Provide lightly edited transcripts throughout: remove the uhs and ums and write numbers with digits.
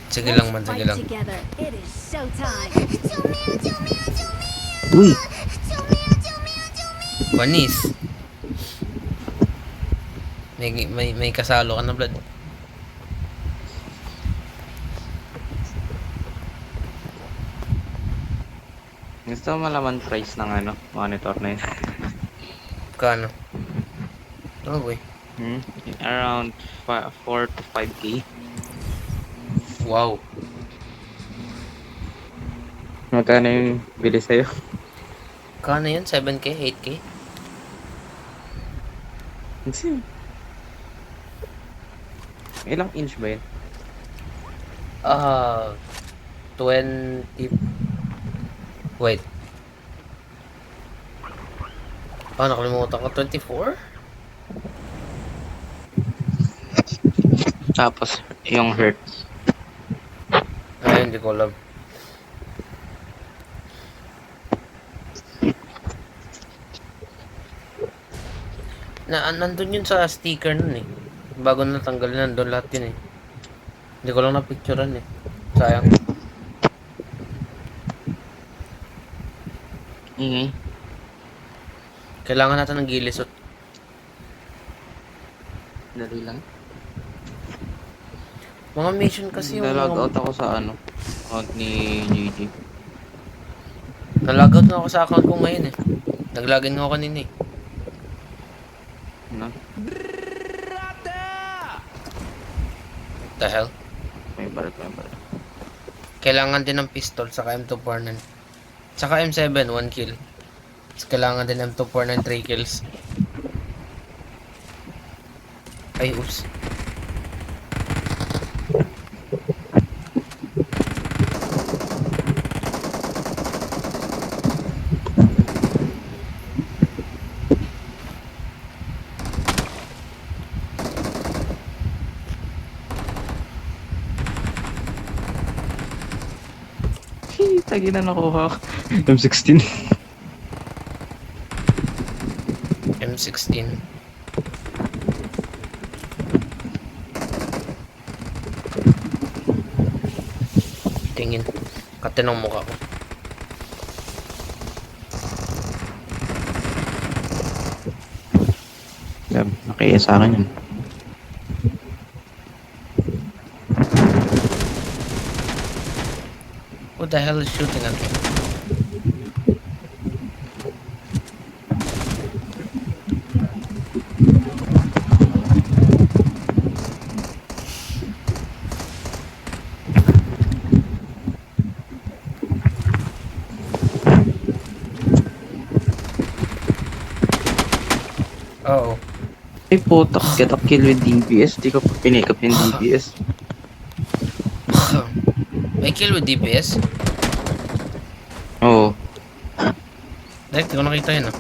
Sige Let's lang man, sige fight lang. together. It is showtime. Panis. May kasalo ka na, blood. Gusto mo malaman price ng ano, monitor na yun? Kano? Oh, boy. Around 4 to 5K. Wow. Magkano yung bili sa'yo? Kano yun? 7K? 8K? Kasi, ilang inch ba yun? Ah, 20... Wait. Nakalimutan ko. 24? Tapos, yung hertz. Ay, hindi ko alam. Nandun yun sa sticker nun eh. Bago natanggal, nandun lahat yun eh. Hindi ko lang na-picturean eh. Sayang. Ingay. Kailangan natin ng gilisot. Dali lang. Mga mission kasi yung Nalag out mga... ako sa ano, account ni GG. Nalogout na ako sa account ko ngayon eh. Naglagin nga ako kanina eh. Ano? The hell? May balat, may balat. Kailangan din ng pistol saka M249. Saka M7, 1 kill. Tapos kailangan din M249, 3 kills. Ay, oops. Tagi na nakuha ko. M16. M16. Tingin. Katinong mukha ko. Nakaya sa akin yun. Who the hell is shooting at me? Oo. Ay putak, get a kill with DPS. Di ko pa pinikap yung DPS. May kill with DPS? Oo. Direct, ko nakita yun ah.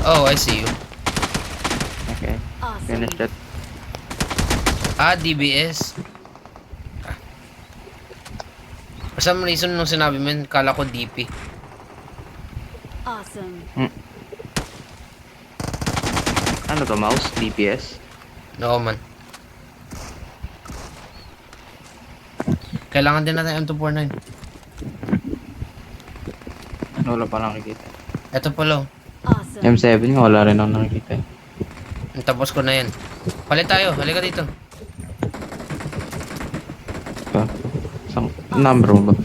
Oh, I see you. Okay. Awesome. Finish that. DBS. For some reason, nung sinabi mo yun, kala ko DP. Awesome. Ano to, mouse? DPS? No man. Kailangan din natin M249. Wala pa nakikita. Ito pala. Awesome. M7 nga, wala rin ako nakikita. Tapos ko na yan. Palit tayo. Halika dito. Pa. Isang number mo ba?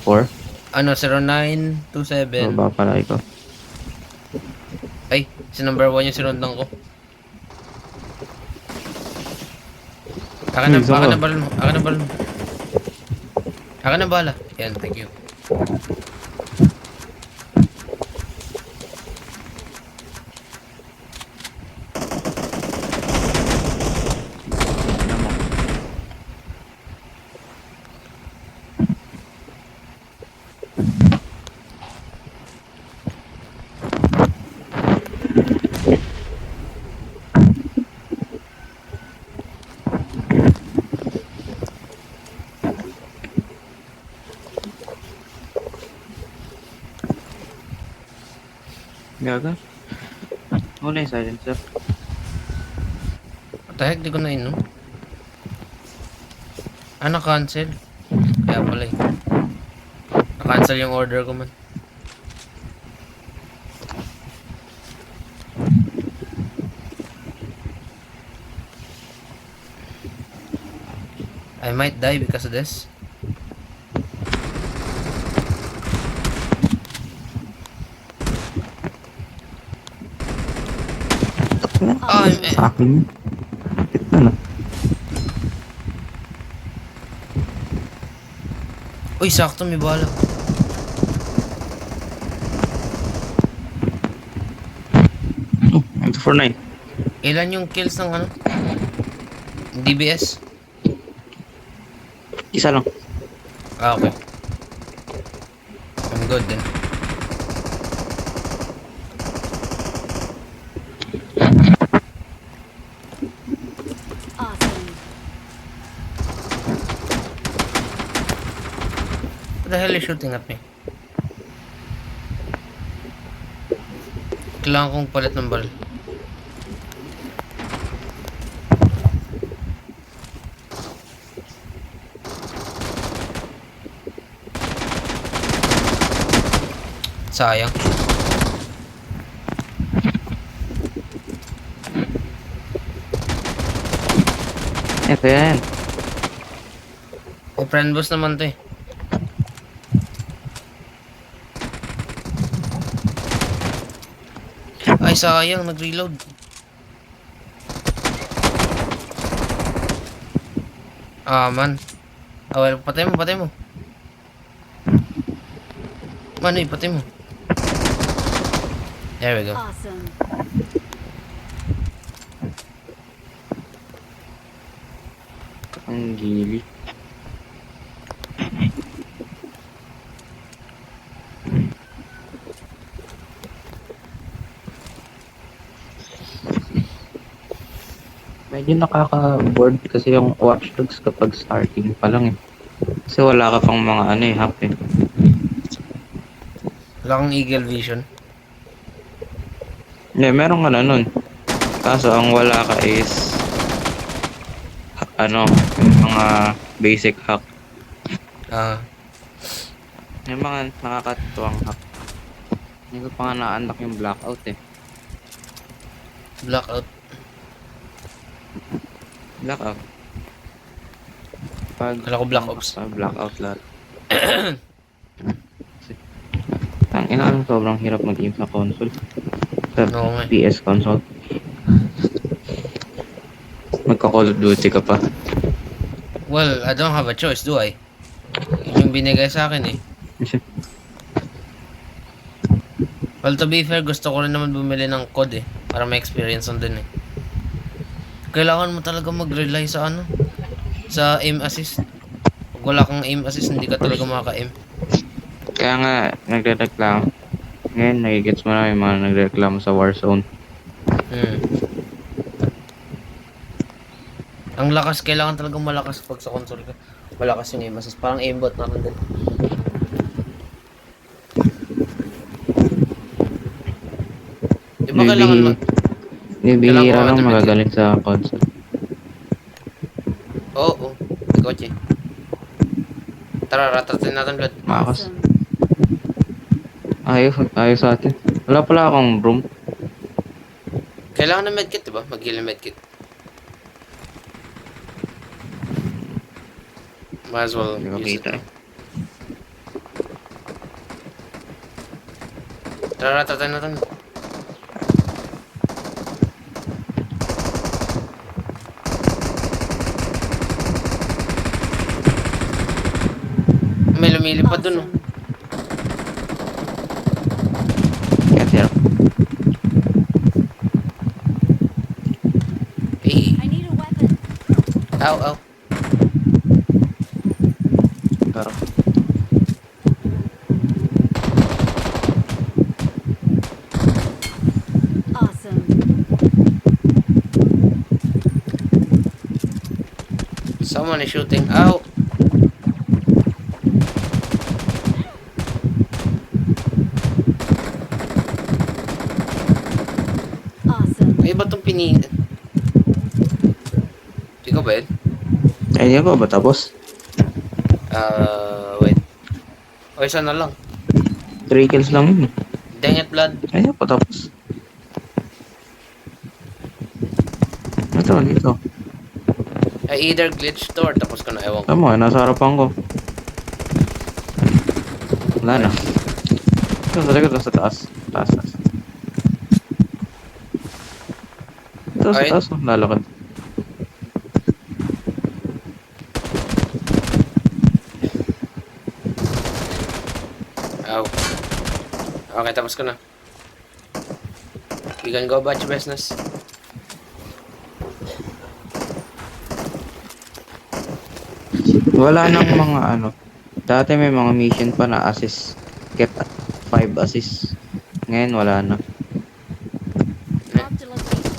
4? Ano, 0927. Baba pala ikaw. Ay, si number 1 yung sinundan ko. Akin na, Isa akin ka. na balon mo. Akin na balon mo. Akin na bala. Yan, thank you. Ano mo? Gaga? Wala yung silencer. What the heck, di ko na inom. Ah, na-cancel. Kaya pala eh. Na-cancel yung order ko man. I might die because of this. Ah, Sa akin. Ito na. uy, sakto may bala. Oh, M249. Ilan yung kills ng ano? DBS? Isa lang. Ah, okay. I'm good then. Awesome. What the hell is shooting at me? Kailangan kong palit ng baril. Sayang. Ito yan. May friend boss naman to eh. Ay, sayang. Nag-reload. Ah, man. Ah, well, patay mo, patay mo. Manoy, patay mo. There we go. Awesome. Ang gili. Medyo nakaka-board kasi yung Watch Dogs kapag starting pa lang eh. Kasi wala ka pang mga ano eh, hack eh. Wala kang eagle vision. Yeah, meron ka na nun. Kaso ang wala ka is ano, yung mga basic hack. Ah, Yung mga nakakatuwang hack. Hindi ko pa nga na-unlock yung blackout eh. blackout. Blackout. Pag Kala ko Black Ops. blackout lahat. Ang ina, sobrang hirap mag-game sa console. Sa Oo nga eh. PS console. Magka-Call of Duty ka pa. Well, I don't have a choice, do I? Yun yung binigay sa akin eh. Well, to be fair, gusto ko rin naman bumili ng code eh. Para may experience on din eh. Kailangan mo talaga mag-rely sa ano? Sa aim assist. Pag wala kang aim assist, hindi ka talaga makaka-aim. Kaya nga, nagre-reklamo. Ngayon, nagigets mo na yung mga nagre-reklamo sa Warzone. Hmm. Ang lakas, kailangan talagang malakas pag sa console ka. Malakas yung aim assist. Parang aimbot na rin din. Di ba kailangan mo? Bibihira kailangan lang automatic. magagaling sa console. Oo, may kotse. Tara, ratatin natin blood. Makas. Awesome. Ayos sa atin. Wala pala akong broom. Kailangan ng medkit, di ba? Mag-heal ng medkit. Might as well Hindi ko use kita it. eh. Tara, ratatin natin. May lumilipad dun, oh. Kaya tira. Eh, I need a weapon. ow, ow. Pero, Awesome. Someone is shooting. Ow! Awesome. May iba tong pinin... ba yun? Ay, hindi pa ba tapos? Wait. O, isa na lang. 3 kills lang yun. Dang it, blood. Ay, hindi pa tapos. Ito, dito. Ay, either glitch to or tapos ko na, ewan ko. Tama, nasa harapan ko. Wala na. Ito, sa likod, sa taas. Taas, taas. Ito, sa Ay. taas, oh. Lalakad. Ow. Okay, tapos ko na. You can go about your business. Wala nang mga ano. Dati may mga mission pa na assist. Get 5 assists. Ngayon wala na. Marked a location.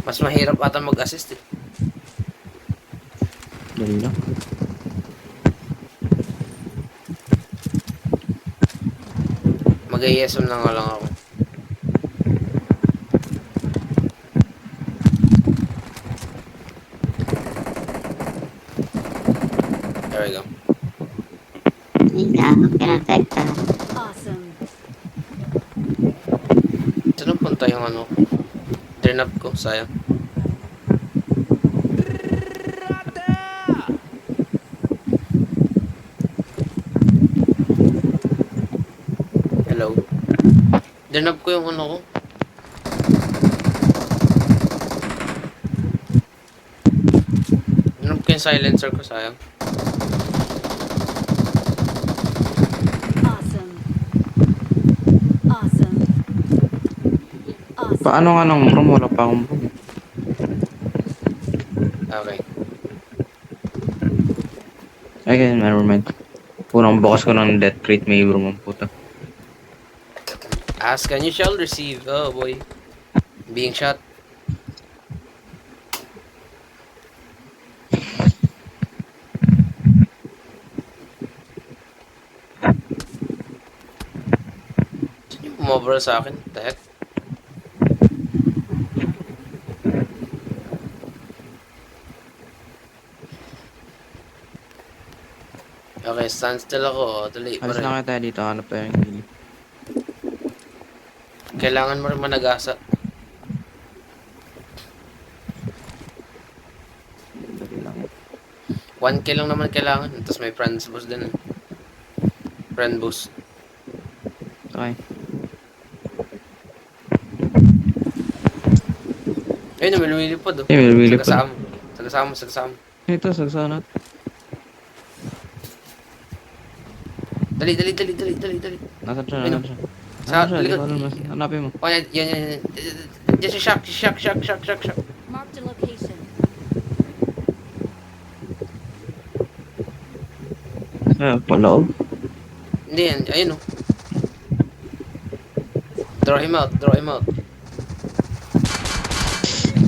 Mas mahirap ata mag-assist eh. Dali lang. Mag-ASM lang ako. There we go. Hindi na ako pinapekta. Awesome. Saan punta yung ano? Drenap ko, sayang. Hello. Drenap ko yung ano ko. Drenap ko yung silencer ko, sayang. Awesome. Awesome. Awesome. Paano nga nang room? Wala pa akong room. Okay. Ay, kaya never mind. Unang bukas ko ng death crate, may room ang puta. Ask and you shall receive. Oh boy. Being shot. Sino yung bumabara sa akin? What the heck? Okay, stand still ako. Oh. Tuloy pa Alis rin. na kaya tayo dito. Hanap tayo yung hili. Kailangan mo rin managasa. Dali lang. 1k lang naman kailangan. Tapos may friends boost din. Friend boost. Okay. Ayun, may lumilipad oh. Eh, may lumilipad. Sagasama. Sagasama, sagasama. Ito, sagsana. Dali. Nasaan siya? Ayun, Nasaan siya? sa Nasaan siya? Di likod. ko alam. Hanapin mo. Oh, yan. Diyan si Shock. Marked a location. Paloob. Hindi yan, ayun oh. Draw him out.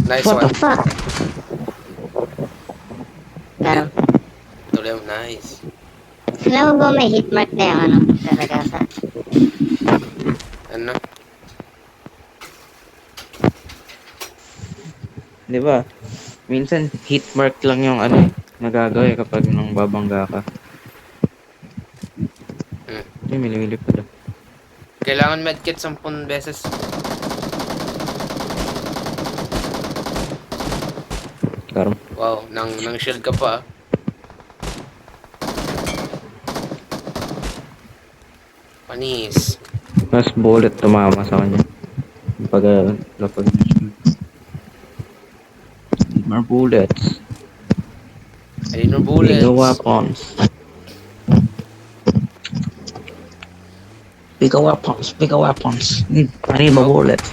Nice What one. the Fuck. Pero, Tuloy mo, nice. alam mo ba may hit mark na yung ano? Talaga sa... Ano? Di ba? Minsan hit mark lang yung ano nagagawa kapag nang babangga ka. Ay, milimilip pa daw. Kailangan medkit 10 beses. Karam. Wow, nang shield ka pa ah. Panis. Mas bullet tumama sa kanya. Kapag more bullets. Ayun yung bullets. Bigger weapons. Bigger weapons. I need more bullets.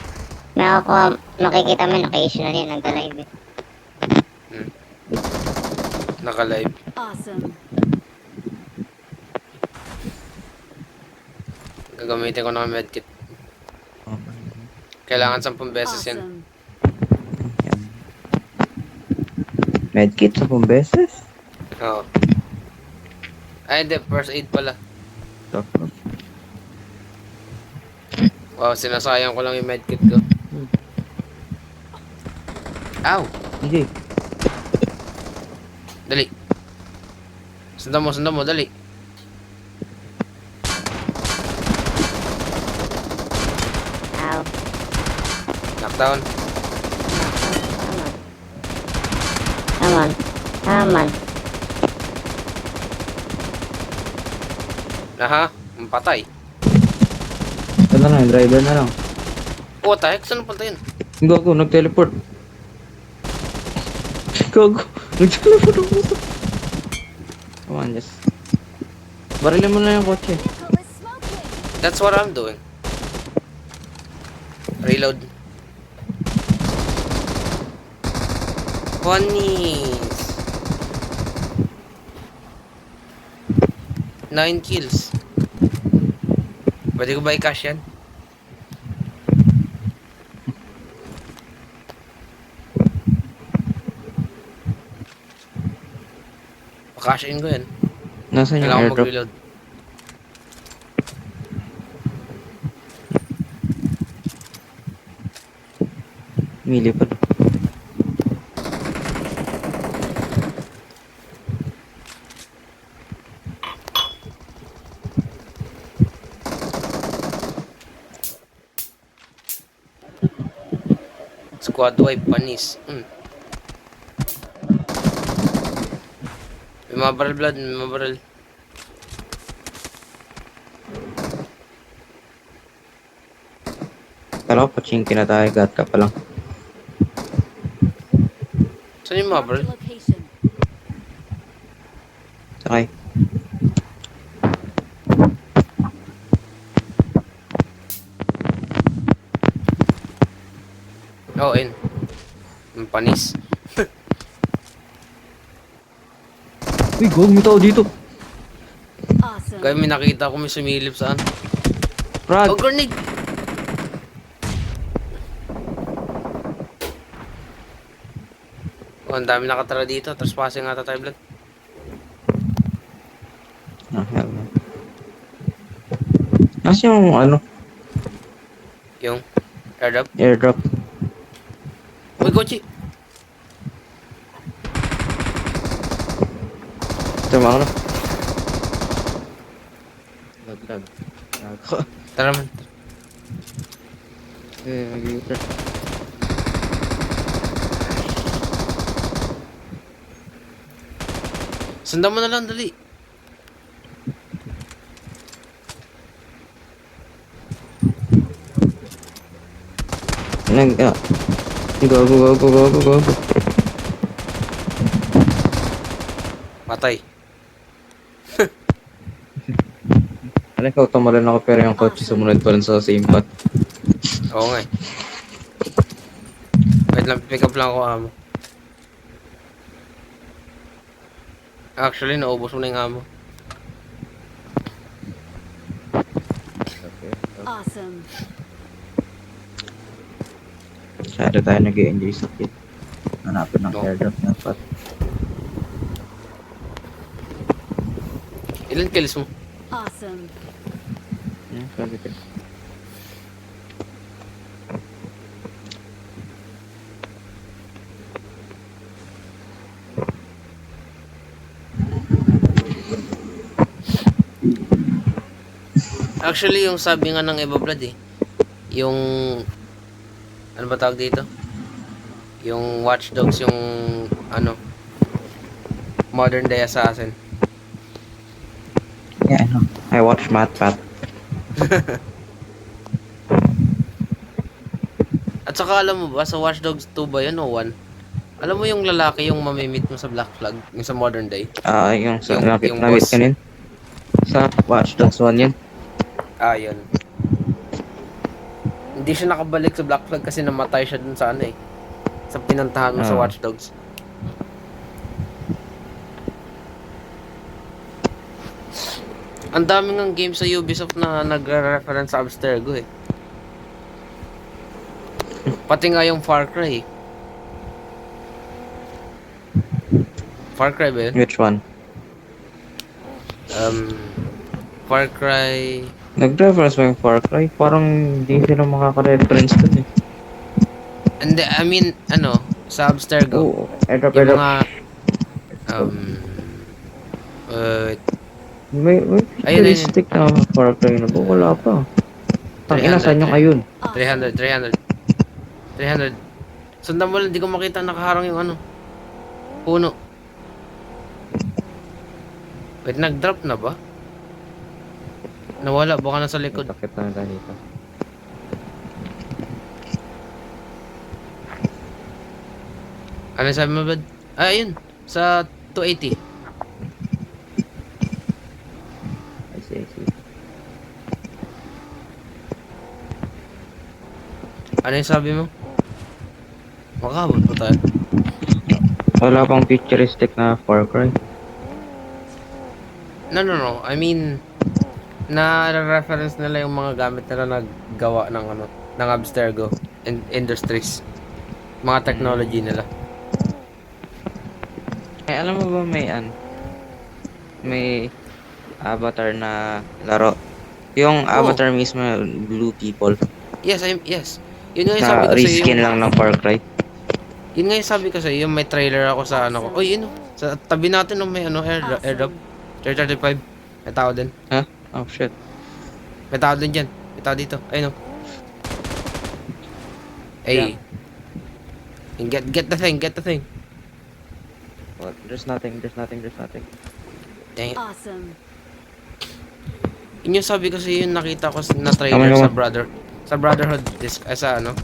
Nakakuha, makikita mo occasionally nagda-live eh. Naka-live. Awesome. Gagamitin ko na medkit. Kailangan 10 beses yan. Awesome. Medkit sa pong beses? Oo. Ay, hindi. First aid pala. Tapos, Wow, sinasayang ko lang yung medkit ko. Ow! Hindi. Dali. Sundan mo, dali. Ow. Knockdown. Come on. Come on. Aha, patay. Ito na lang, driver na lang. Oh, what the heck? Saan punta yun? Gago, nag-teleport. Gago, nag-teleport ako. Come on, just... Barilin mo na yung kotse. Vehicle is smoking. That's what I'm doing. Reload. Bunnies. 9 kills. Pwede ko ba i-cash yan? Pa-cash in ko yan. Nasaan yung Kailangan ko airdrop? mag-reload. Milipad. Squad wipe, panis. May mga barrel blood, may mga barrel. Kala ko pachinki na tayo, gat ka pa lang. Saan yung mga Marked barrel? a location. Sakay. Oh, in. Ang panis. Uy, gago, may tao dito. Awesome. Kaya may nakita ko may sumilip saan. Frag! Oh, grenade! Oh, ang dami nakatara dito. Trespassing ata tayo, blood. Ah, hell no. Nasaan yung ano, Yung airdrop. airdrop? Uy, Kochi! Tama ako na. Lag. Tara man. Eh, mag-u-turn. Sundan mo na lang, dali. Go. Patay. Alam ko, tumalan ako pero yung kotse sumunod pa rin sa same path. Oo nga eh. Wait lang, pick up lang ako amo. Actually, naubos mo na yung amo. Awesome. Masyado tayo nag-i-enjoy sa kit. Hanapin ng No. airdrop na path. Ilan kills mo? Awesome. Sabi ko. Actually, yung sabi nga ng Eva Blood eh. Yung... Ano ba tawag dito? Yung Watch Dogs, yung... Ano? Modern Day Assassin. Yeah, I know. I watched MatPat. At saka alam mo ba, sa Watch Dogs 2 ba yun o 1? Alam mo yung lalaki yung mamimit mo sa Black Flag, yung sa Modern Day? Yung sa Yung namit boss. ka nin. Sa Watch Dogs 1 yun. Ah, yun. Hindi siya nakabalik sa Black Flag kasi namatay siya dun sa ano eh. Sa pinantahan mo sa Ah. Watch Dogs. Ang daming ng game sa Ubisoft na nagre-reference sa Abstergo eh. Pati nga yung Far Cry eh. Far Cry ba yun? Which one? Far Cry... Nag-reference mo yung Far Cry? Parang hindi sila makaka-reference dun eh. Hindi, I mean, ano, Sa Abstergo. Oo, airdrop, Yung airdrop. mga, um, uh, May ayun, ayun, futuristic na Far Cry na ba? Wala pa. Ang 300, inasan yung ayun. 300, 300, 300. Sundan mo lang, di ko makita nakaharang yung ano, puno. Wait, nag-drop na ba? Nawala, baka nasa likod. Takip na ganito. Ano sabi mo, bud? Ah, ayun, sa 280. I see, I see. Ano yung sabi mo? Makabot pa tayo. Wala pang futuristic na Far Cry. No. I mean, na-reference nila yung mga gamit nila naggawa ng ano, ng Abstergo Industries. Mga technology nila. Eh, alam mo ba may avatar na laro. Yung Oo. avatar mismo, Blue People. Yes. Yun nga yung sabi Na ko sa reskin lang ng Far Cry. Yun nga yung sabi ko sa iyo, may trailer ako sa ano ko. Oy, yun oh. Sa tabi natin no, may ano airdrop. 335. May tao din. Ha? Oh, shit. May tao din diyan. May tao dito. Ayun oh. Hey. And get the thing. What? There's nothing. Dang it. Awesome. Yun yung sabi ko sa iyo, yung nakita ko na trailer Tama sa Brotherhood disc, sa ano,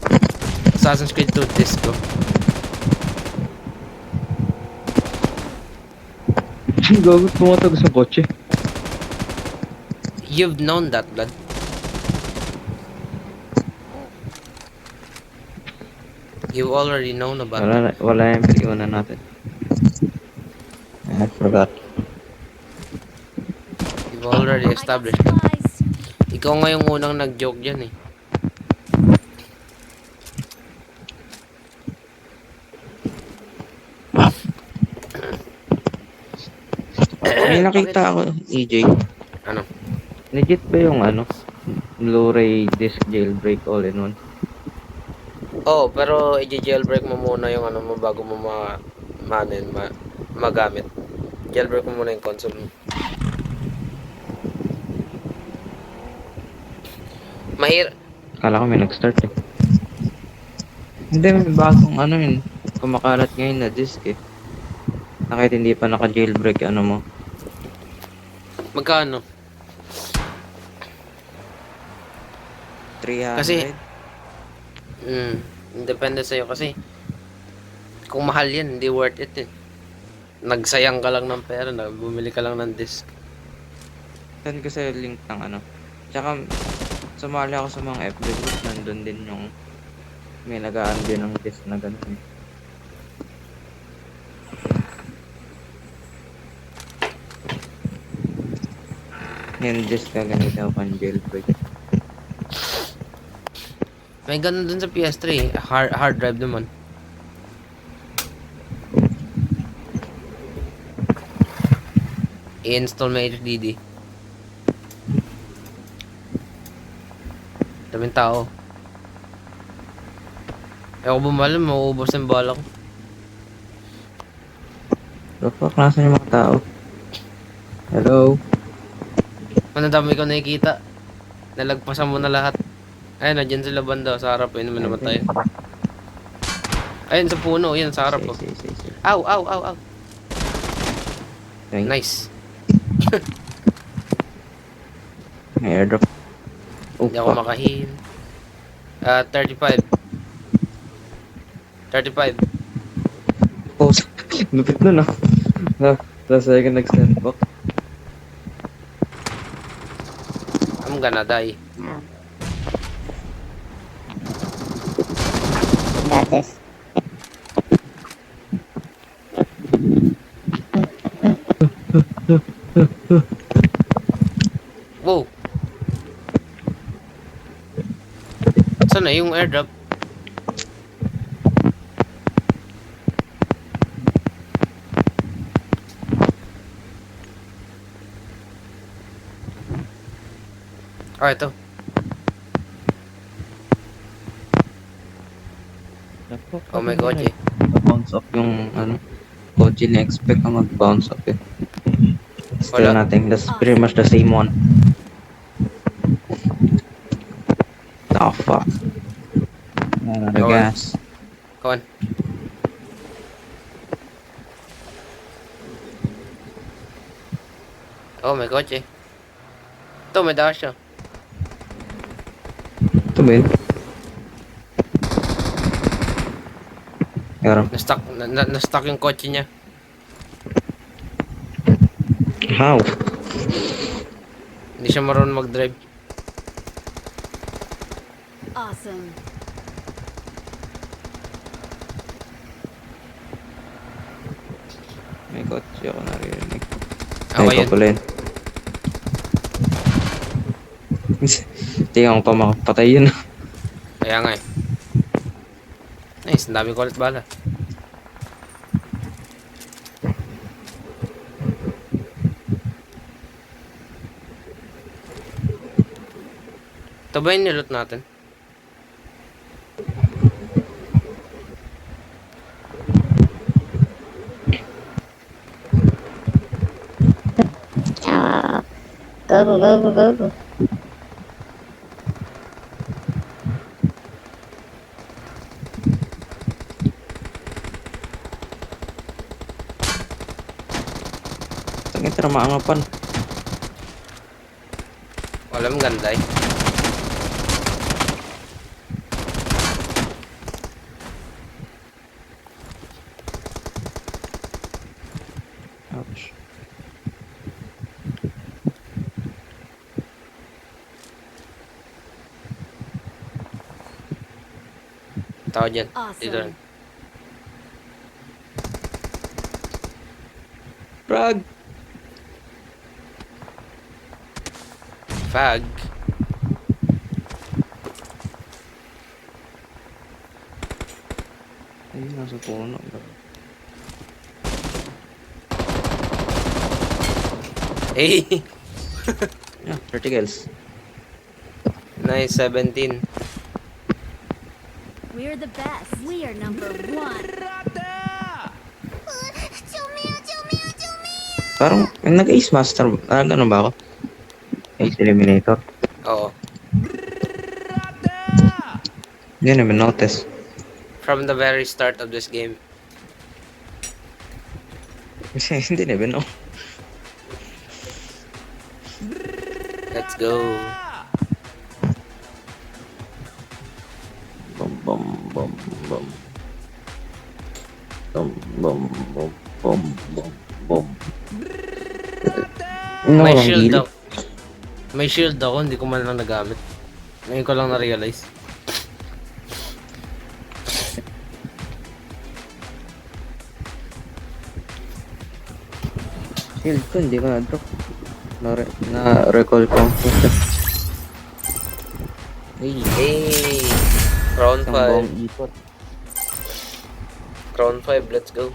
Assassin's Creed 2 disc ko. Gago, tumatag sa kotse. You've known that, blood. You already known about that. Wala yung pinag-iwanan natin. I forgot. You've already I got established that. supplies. Ikaw nga yung unang nag-joke dyan eh. May nakita ako, EJ. Ano? Legit ba yung ano? Blu-ray disc jailbreak all in one? Oh, pero i-jailbreak mo muna yung ano mo bago mo magamit. Jailbreak mo muna yung console mo. Kala ko may nag-start eh. Hindi, may bagong ano yun. Kumakalat ngayon na disc eh. Na kahit hindi pa naka-jailbreak ano mo. Magkano? 300? Kasi, depende sa'yo kasi kung mahal yan, hindi worth it eh. Nagsayang ka lang ng pera, bumili ka lang ng disc. Send ko sa'yo link ng ano. Tsaka, sumali ako sa mga FB group. Nandun din yung may nagaan din ng disc na ganun eh. Yung disc na ganito ako pang jailbreak. May ganun dun sa PS3 eh. Hard drive naman. I-install mo HDD. Daming tao. Ako bumali, mauubos yung bala ko. The fuck, nasan yung mga tao? Hello? Ano dami ko nakikita? Nalagpasan mo na lahat. Ayun, nandiyan sila banda sa harap. Ayun naman namatay. Ayun, sa puno. Ayun, sa harap ko. Say. Ow. Thanks. Nice. May airdrop. Oh, Hindi ako fuck. makahil. 35. 35. Oh, lupit nun ah. Last second nag-stand back. I'm gonna die. That is. Wow. Saan na yung airdrop? Ito. The fuck, Oh my ano god, yun? mag-bounce off yung ano, kotse na-expect na mag-bounce off eh. Still Wala. nothing. That's pretty much the same one. Oh fuck. Another Okay. gas. Come on. Oh, may kotse. Ito, may dash siya. Ito ba yun? Meron. Na-stuck yung kotse niya. How? Hindi siya marunong mag-drive. Awesome. May kotse ako naririnig. Ako Ay, ikaw yun. pala yun. Tingnan ko pa makapatay yun. Kaya nga eh. Nice, ang dami ko ulit bala. Ito ba yung nilot natin? Ah, go, go, go, go, go. Tangin, tara maangapan. Walang ganda eh. Ouch. Tao dyan. Dito Awesome. rin. Frag! Fag. Ayun, nasa puno. Eh, Yeah, verticals. We're nice, 17. the best. We are number one. Parang, yung nag-Ace Master, ano ba ako? Ace Eliminator. Oo. Hindi naman notice. From the very start of this game. Kasi hindi naman no. Let's go. Bum bum bum bum. Bum bum bum bum bum bum. Ano May walang shield gilid? ako. May shield ako, hindi ko man lang nagamit. Ngayon ko lang na-realize. Shield ko, hindi ko na-drop. Na-recall ko. Hey, Hey! Round isang 5. buong ikot. Round 5, let's go.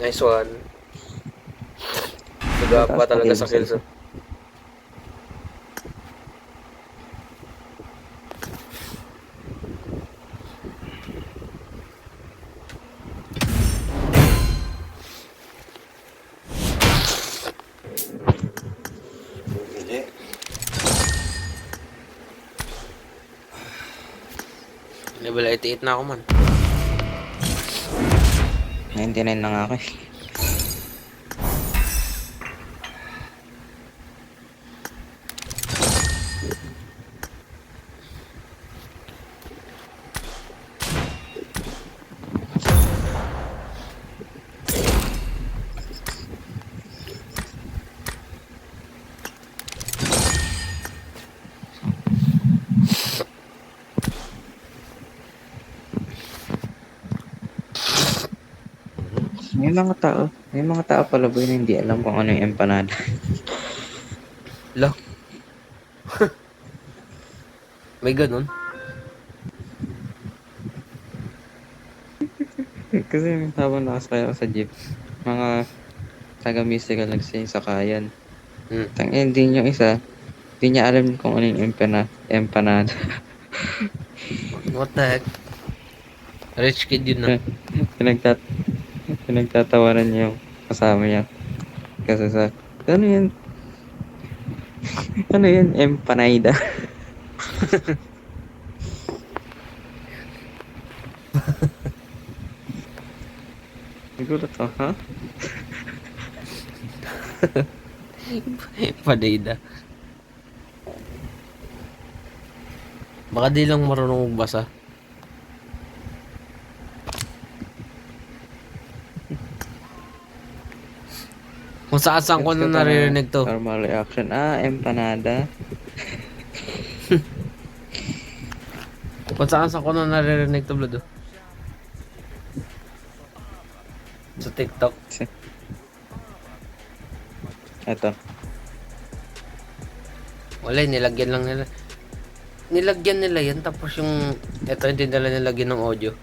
Nice one. Nag-up pa talaga sa kills. Oh. Level 88 na ako man. 99 na nga ako eh. May mga tao pala boy na hindi alam kung ano yung empanada. Lo. May ganun. Kasi habang nakasakay ako sa jeep, mga taga Mystical nagsisakayan. Hmm. Din yung isa, di niya alam kung ano yung empanada. What the heck? Rich kid yun na. Pinagtat Pinagtatawanan niya yung kasama niya. Kasi ano yan? Ano yan? Empanada. Nagulat ako, ha? Padida. Baka di lang marunong magbasa. Kung saan ko na naririnig to. Normal reaction. Empanada. Kung saan ko na naririnig to, Blood. Sa TikTok. Ito. Wala, nilagyan lang nila. Nilagyan nila yan, tapos yung... Ito, hindi nila nilagyan ng audio.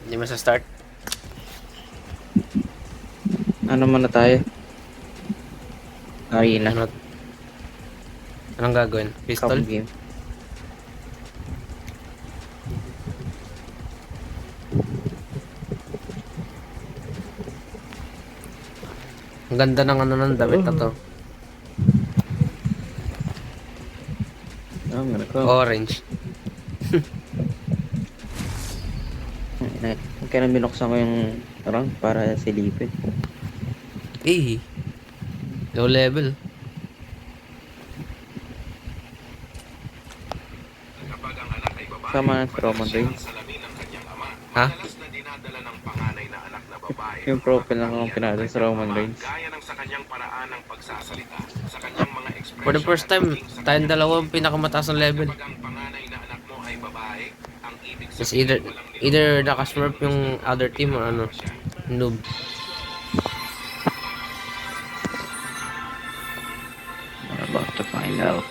Hindi mo sa start. Ano muna tayo? Arena. Anong gagawin? Pistol? Cup game. Ang ganda ng ano ng damit na to. I'm gonna go. Orange. Kaya binuksan ko yung rank para silipin. Eh. Low level. Sama ng Roman Reigns. Ha? Yung profile lang akong pinadala sa Roman Reigns. For the first time, tayong dalawa ang pinakamataas ng level. It's either nakasmurf yung other team or ano, noob. We're about to find out.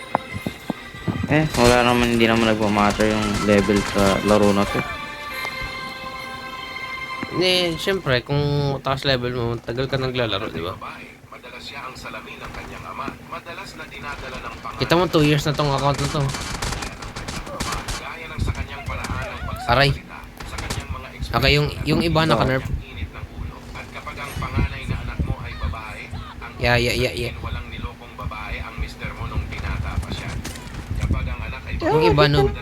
Wala naman, hindi naman nagmamatter yung level sa laro na to. Eh, syempre, kung taas level mo, tagal ka naglalaro, di ba? Kita mo, 2 years na tong account na to. Aray. Okay, yung iba naka-nerf. Yeah. Yung iba noob.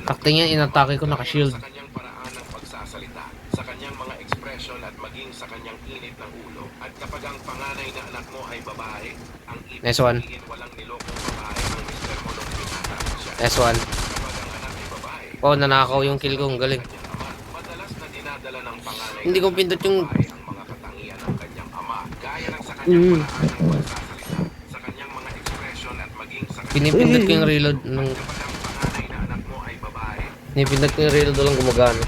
Acting yan, inatake ko, naka-shield. Nice one. Nice one. Oh, nanakaw yung kill ko, ang galing. Hindi ko pindot yung... Pinipindot ko yung reload ng... Pinipindot ko yung reload, walang gumagana.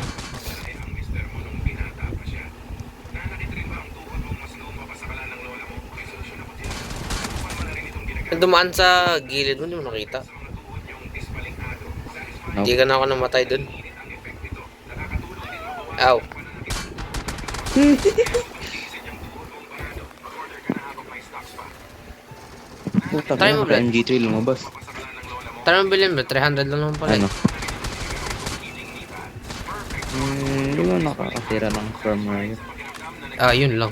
Dumaan sa gilid mo, hindi mo nakita. Hindi ka na ako namatay dun. Ow. Try mo, Brad. MG3 lumabas. Tara mo bilhin mo, 300 lang naman pala. Ano? Hindi mo nakakasira ng firmware yun. Yun lang.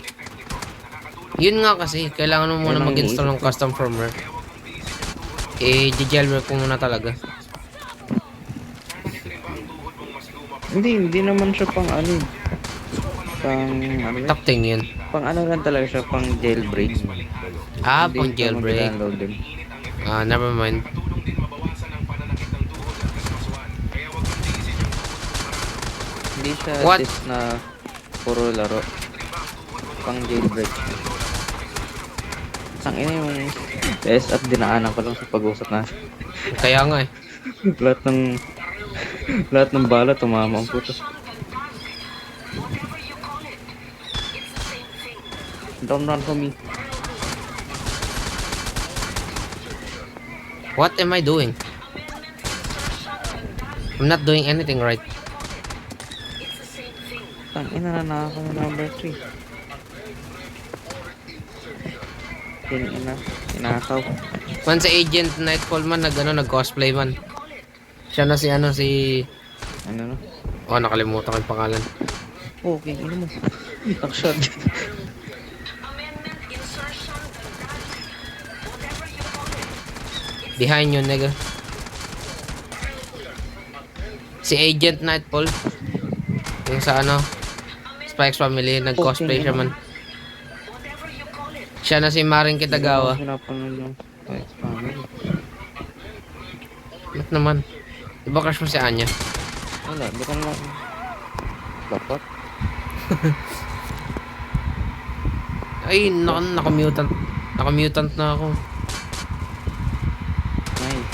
Yun nga kasi, kailangan mo muna mag-install ng custom firmware. Jailbreak ko muna talaga. Hindi naman siya pang ano. Takting yun. Pang ano lang talaga siya, pang jailbreak. Pang jailbreak. Never mind. Hindi siya What? disc na puro laro. Pang jailbreak. Ina yung PS at dinaanan ko lang sa pag-usap na. Kaya nga eh. Lahat ng Lahat ng bala tumama ang puto. Don't run from me. What am I doing? I'm not doing anything right. Tangina na ako ng number 3. Tinakaw. Man si Agent Nightfall man nag-cosplay man. Siya na si Ano no? oh, nakalimutan ko yung pangalan. Okay, ano mo? Action. Behind you, nigga. Si Agent Nightfall. Yung sa Spikes Family, nag-cosplay siya man. Siya na si Maring Kitagawa. Pinapanood yung Spikes Family. Ba't naman? Diba crush mo si Anya? Wala, di ko naman. Dapat. Ay, nakamutant. Nakamutant na ako. Nice.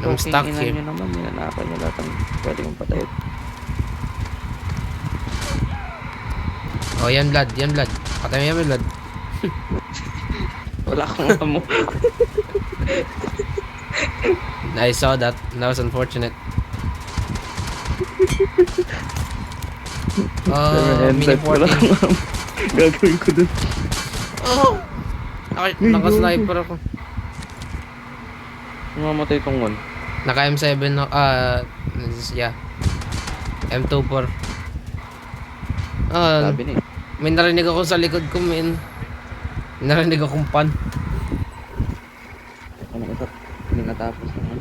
I'm stuck ina here. nyo naman, ninanapan nyo lahat ang pwede mong patayin. Oh, yan blood. Patay mo yan blood. Wala akong amo. I saw that. That was unfortunate. Oh, mini 14. Gagawin ko dun. Oh! Naka-sniper ako. Mamatay tong one. Naka M7 no. Yeah. M24. Sabi ni. May narinig ako sa likod ko, men. May narinig akong pan. Ano ito? Hindi natapos naman.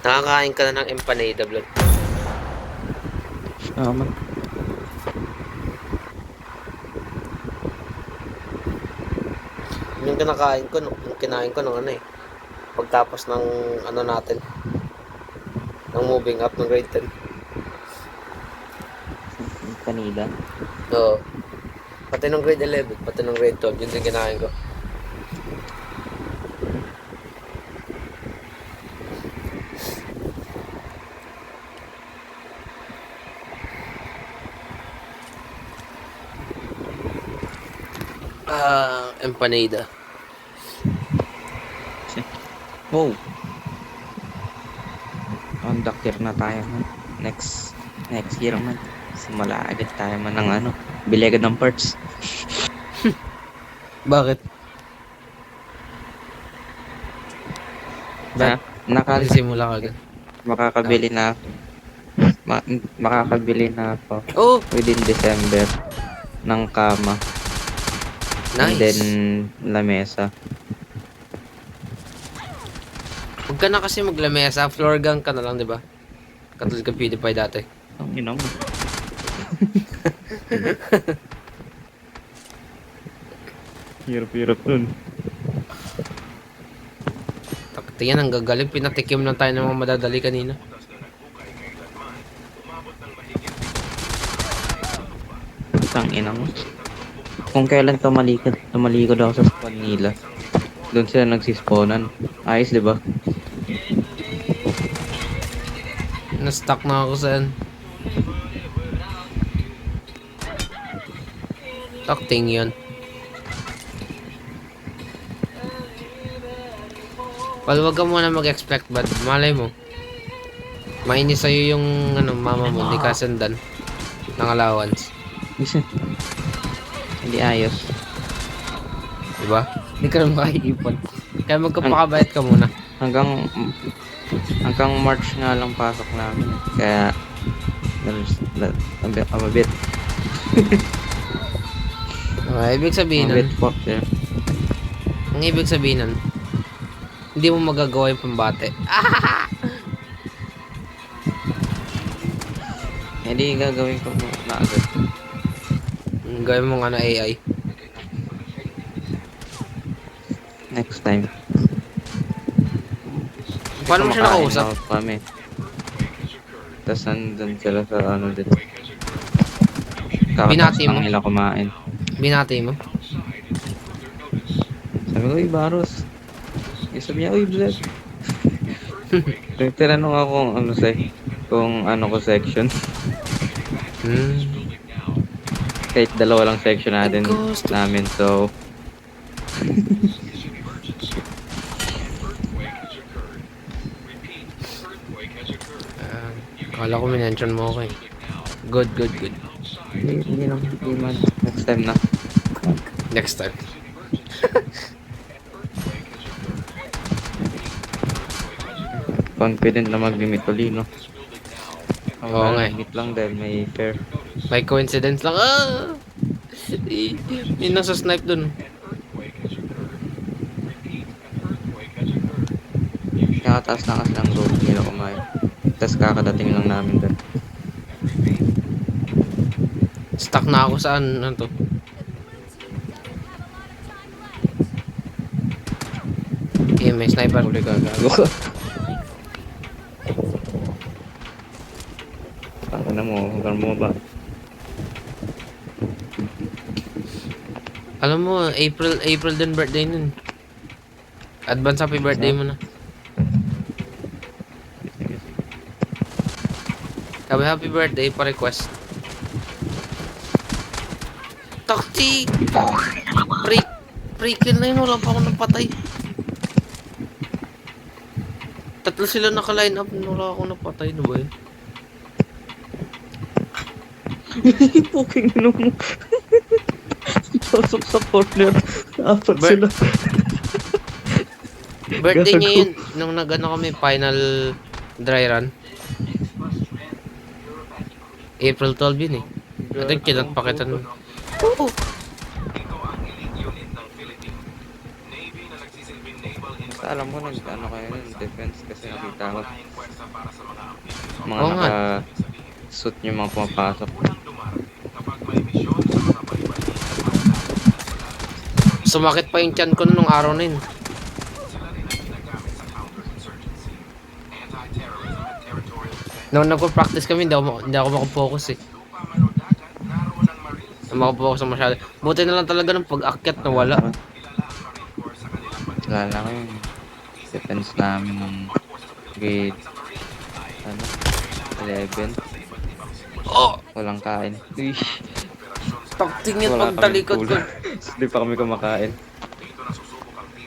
Nakakain ka na ng empanada, blood. Man. Yung kinain ko nung pagtapos ng natin. Ng moving up ng grade 10. Kanida. Oo. Pati ng grade 11, pati ng grade 12, yun din kinain ko. Empanada. Wow. Conductor na tayo man. Next year man. Simula agad tayo man ng bili agad ng parts. Bakit? Ha? Nakasimula ka agad. Makakabili na makakabili na ako Oh! within December ng kama. And Nice. then lamesa. Huwag ka na kasi maglamesa, floor gang ka na lang, di ba? Katulad ka PewDiePie dati. Ang ina mo. Hirap nun. Tingnan, ang gagaling. Pinatikim lang tayo ng mga madadali kanina. Ang ina mo. Kung kailan tumalikod ako sa spawn nila. Doon sila nagsisponan. Ayos, di ba? Na-stuck na ako sa Takting yun. Well, wag ka muna mag-expect, but malay mo. Mainis sa'yo yung mama mo, hindi ka sandan ng allowance. Isa. Hindi ayos. Diba? Hindi ka naman makaipon. Kaya magkapakabayat ka muna. Hanggang March nga lang pasok namin. Kaya I'm a bit Ibig sabihin nun, fucked there. ang ibig sabihin nun, hindi mo magagawa yung pambate. Hindi gagawin ko na agad. Gawin mong AI. Next time. Paano mo siya Kumakain nakausap? lang kami. Tapos nandun sila sa ano din. Kakatapos Binati lang mo? nila kumain. Binati mo? Sabi ko, uy, Baros. Yung sabi niya, uy, Bled. Tinanong ako kung ano ko section. Hmm. Kahit dalawa lang section natin Gusto. namin, so Kala ko minention mo ako eh. Good, good, good. hindi man. Next time na. Next time. Confident na mag-limit ulit, no? Oo nga eh. Limit lang dahil may fair. By coincidence lang. Ah! May nasa snipe dun. Nakataas na kasi ng road nila kumain. Tapos kakadating lang namin doon. Stuck na ako saan. Ano to? May sniper. Huli ka, gago. Ano mo, huwag mo ba? Alam mo, April din birthday nun. Advance happy birthday mo na. Sabi happy birthday pa request. Takti! Freaking na yun, wala pa ako napatay. Tatlo sila naka-line up, wala ako napatay na ba yun? Puking ino mo. Pasok sa corner. Apat Ber- sila. Birthday niya Gago. yun, nung nag-ano kami, final dry run. April 12 yun eh. I think kinat pa kita nun. Oo. Basta alam mo, ano kayo nun, defense kasi nakita ko. Mga Oo nga. naka-suit yung mga pumapasok. Sumakit pa yung chan ko nung araw na yun. Nung nagpo-practice kami, hindi ako makapokus eh. Hindi makapokus na masyado. Buti na lang talaga ng pag-akyat na wala. Lala ko yung defense namin ng grade 11. Oh! Walang kain. Uy, Takting yun wala pag kaming talikod ko. kulang. Hindi pa kami kumakain.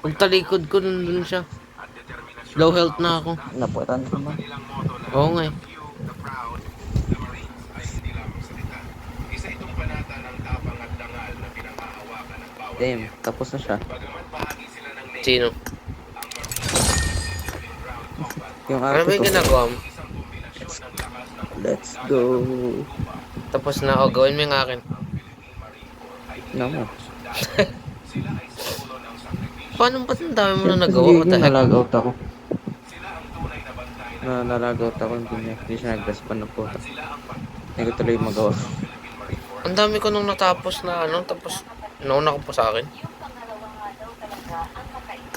Pag talikod ko, nandun siya. Low health na ako. Naputan ka ba? Oo nga eh. Damn, tapos na siya. Sino? Yung Ano ba ate yung ko. ginagawa mo? Let's go. Tapos na, gawin mo yung akin. No mo. Paano ba't ang dami mo na nagawa? What the heck? Nalag out ako. Nalag out ako. Hindi siya nag-respond na po. Hindi ko tuloy magawa. Ang dami ko nung natapos na tapos nauna ko pa sa akin.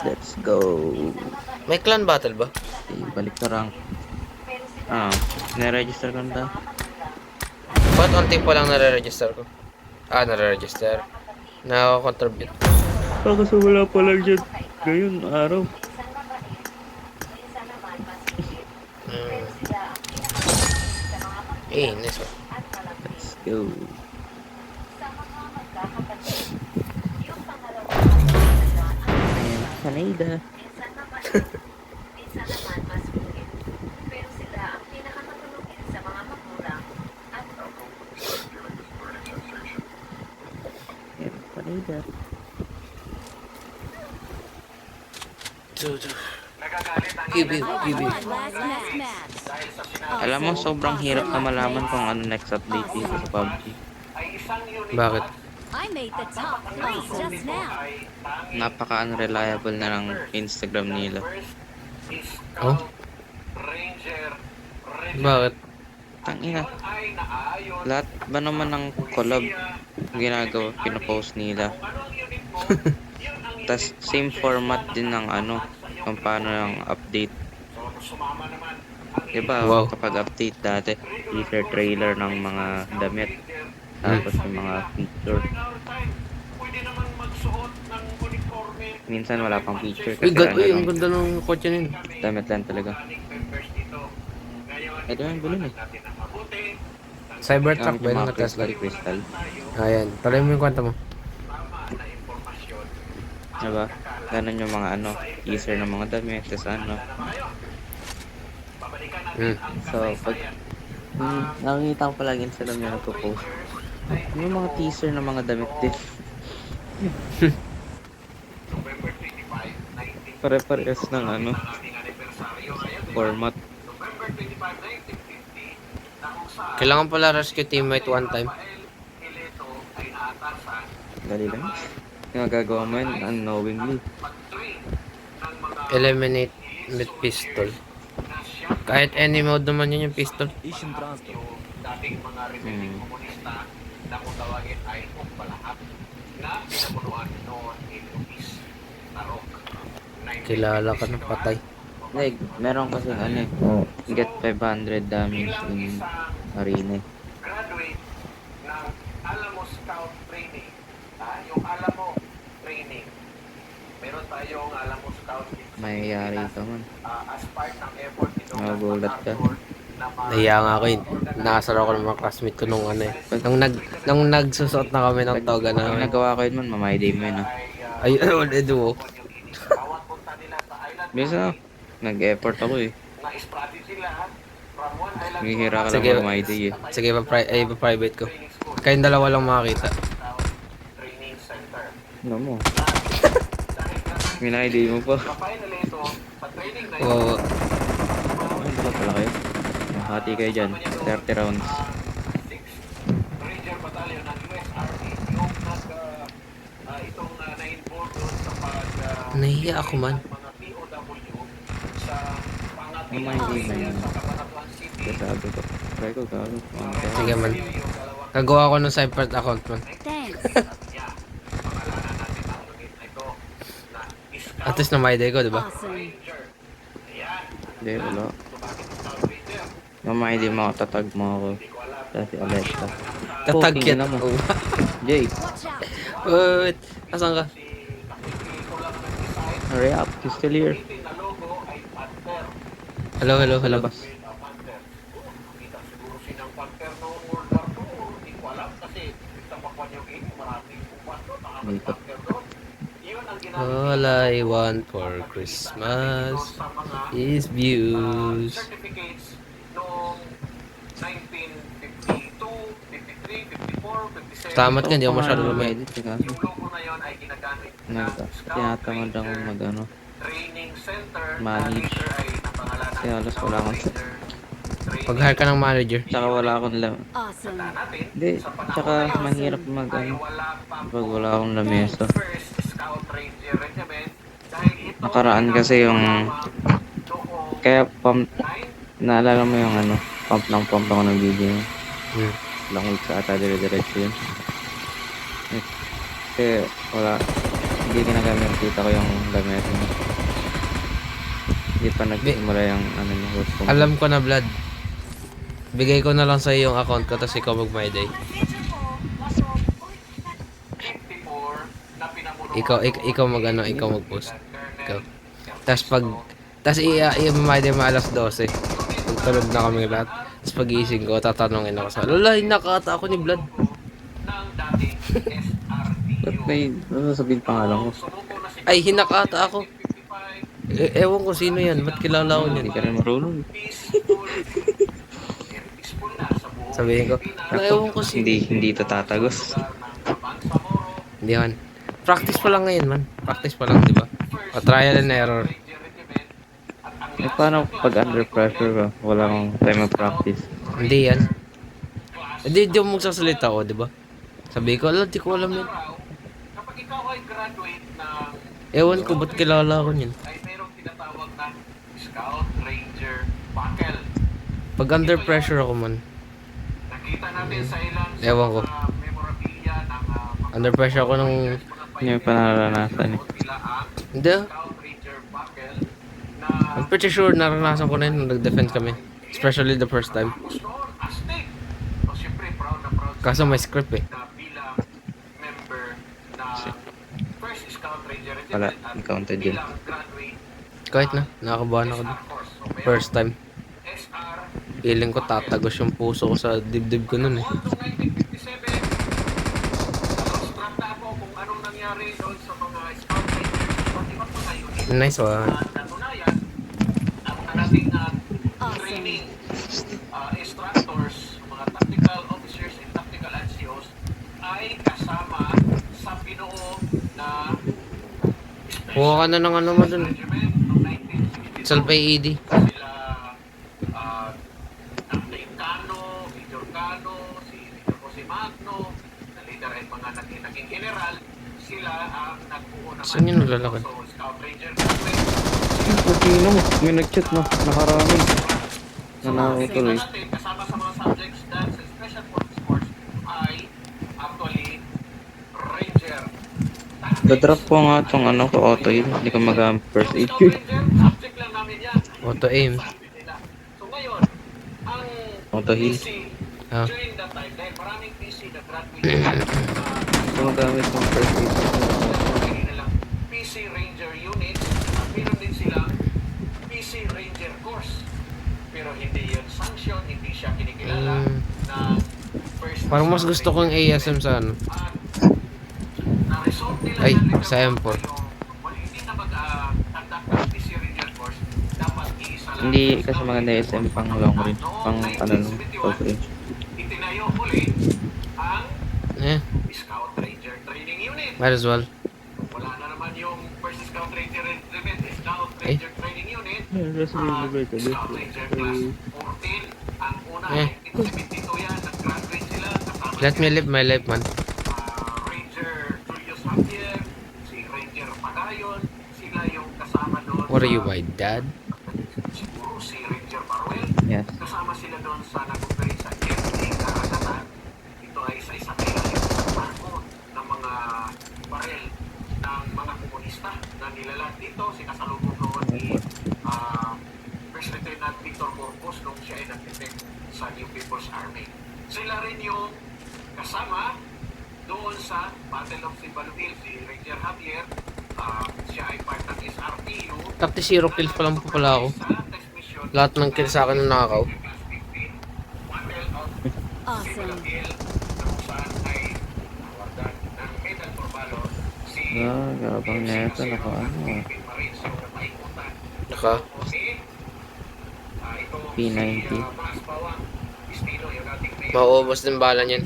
Let's go. May clan battle ba? Okay, balik na rank. Nare-register ka na. Ba't unti pa lang nare-register ko? Nare-register. Nakakontribute. Kasi wala pa lang dyan. Ngayon, araw. Nice one. Let's go. Ayan, Canada. Ayan, Canada. Give it. Last match. Alam mo, sobrang hirap na malaman kung ano next update dito sa PUBG. Bakit? I made the top place just now. Napaka-unreliable na ng Instagram nila. Oh? Bakit? Tangina. Lahat ba naman ng collab ginagawa, pinopost nila. Tas same format din ng kung paano yung update. Diba, Wow. kapag update dati, teaser trailer ng mga damit. Tapos yung mga feature. Minsan wala pang feature Uy, kasi ano uy, lang, ang ganda ng kotse nun. damit lang talaga. Ito yung bulon eh. Cybertruck Gamit ba yung yun mga ng Tesla? crystal. Ayan, tuloy mo yung kwento mo. Diba? Ganun yung mga ano, teaser ng mga damit. Tapos ano. Hmm. So, pag nakikita ko palagi sila may nagpo-post. Yung mga teaser ng mga damit din. Pare-parehas ng ano, format. Kailangan pala rescue teammate one time. Dali lang. Yung gagawa mo yun unknowingly. Eliminate with pistol. Kahit any mode naman yun yung pistol. Hmm. Kilala ka ng patay. Like, meron kasi ano eh, get 500 damage in arena. Mayayari ka man. Magulat ka. Nahiya nga ako yun. Nakasar ako ng mga classmate ko nung ano eh. Nung nagsusot na kami ng toga Pag namin. nagawa ko yun man, mamay-day mo yun ah. Ay, ulit mo. Bisa, nag-effort ako eh. Hihira ka lang Sige. mamay-day eh. Sige, pa-private ko. Kayong dalawa lang makakita. Ano mo? Minay-day mo pa. Oo. Ano ba pala kayo? Hati kayo dyan. 30 rounds. Nahiya ako man. Mamay-day na yun. Kaya sabi ko, try ko gano. Sige man. Gagawa ko ng Cypher account man. Thanks. At least na may day ko, di ba? Awesome. Hindi, wala. Mamay-day mo ako, tatag mo ako. Kasi Alexa. Tatag Puking yan. ina mo. Oh. Jay, Watch out. Wait, asan ka? hurry up. He's still here. Hello, hello, Sa hello. labas. Dito. All I want for Christmas is views. Tamat ka, hindi ako masyado lumay. Edit ka. Tinatamad ako mag ano, manage. Kasi halos wala akong Pag-hire ka ng manager. tsaka wala akong Awesome. hindi, tsaka mahirap mag ano, pag wala akong lamesa. Nakaraan kasi yung kaya pump, naalala mo yung ano, pump ako ng video. Hmm. Lang week sa ata dire-diretso yun. Kasi wala, hindi ginagamit, kita ko yung lamesa niya. Hindi pa nagsimula yung ano niya, host pump. Alam ko na, Vlad. Bigay ko na lang sa iyo yung account ko, tapos ikaw mag my day. Ikaw mag ano, ikaw mag post. Ikaw. Tapos i-my day mo alas 12. Pagtulog na kami lahat. Tapos pag-iising ko, tatanungin ako sa Lola, nakakata ako ni Vlad. Ba't may, ano sabihin pangalan ko? Ay, hinakata ako. Ewan ko sino yan, ba't kilala ko Hindi yan? ka rin marunong. Sabihin ko, ewan ko sino. Hindi ito tatagos. Hindi man. Practice pa lang ngayon man. Practice pa lang, di ba? O, trial and error. Eh, paano pag under pressure ka? Wala kang time of practice. Hindi yan. Hindi mo magsasalita ko, di ba? Sabi ko, di ko alam yan. Ewan ko, ba't kilala ko yun? Pag under pressure ako man. Ewan ko. Under pressure ako ng... Hindi mo pa nararanasan eh. Hindi ah. I'm pretty sure naranasan ko na yun nung nag-defend kami. Especially the first time. Kaso may script eh. Wala, encountered yun. Kahit na, nakakabahan ako dun. First time. Feeling ko tatagos yung puso ko sa dibdib ko nun eh. Nice one. Awesome. Instructors, mga tactical officers and tactical NCOs ay kasama sa binuo na Kuha ka na ng ano mo dun. regiment noong 1962. Salpay AD. Sila Captain Cano, Major Cano, si Major Jose Magno, na leader ay mga naging general, sila ang nagbuo naman Saan yun naglalakad? so, Scout Ranger Captain. Putino, may nag-chat na. Nakarami. Nanakatuloy. Natin, kasama sa mga subjects dance and special forces course ay actually Ranger. Dadrop ko nga itong ano ko auto yun. Hindi ko magamit first aid. Scout Ranger, subject lang namin yan. Auto aim. Sabi nila. So ngayon, ang Auto heal. PC Ah. during that time, dahil maraming PC na graduate Hindi ko magamit yung first aid. nilang PC Ranger units at meron din silang PC Ranger course. Pero hindi yun sanction, hindi siya kinikilala na first Parang mas gusto ko yung ASM sa ano. At na-resolve nila Ay, yan nila sa M4. kung hindi na mag-conduct ng PC Ranger course, dapat iisa lang. Hindi kasi maganda SM pang long range. Pang ano nung close range. Itinayo muli ang Eh, Scout Ranger Training Unit. might as well. Wala na naman yung first Scout Ranger Regiment, Scout Ranger Training Unit. Scout Ranger Class 14. Ang una, Eh. 1972 yan. Nag-graduate sila. Kasama Let me si, live my life, man. Ranger Julius Javier, si Ranger Pagayon. Sila yung kasama doon. What are you, sa- my dad? Siguro si Ranger Baruel. Yes. Kasama sila doon sa nag-operate sa FD Karagatan. Ito ay sa isang ilalim sa barko ng mga barel ng mga komunista na nilalag dito. Sinasalubong noon ni First Lieutenant Victor Corpus nung siya ay nag-detect sa New People's Army. Sila rin yung kasama doon sa Battle of Sibaluil. Si Ranger Javier, siya ay part ng SRTU. 30 kills pa lang po pala ako. Sa test mission Lahat ng kills sa akin ng nakakaw. Awesome. Ah, gabang neto. Naka ano ah. Naka. P90. Mauubos din bala niyan.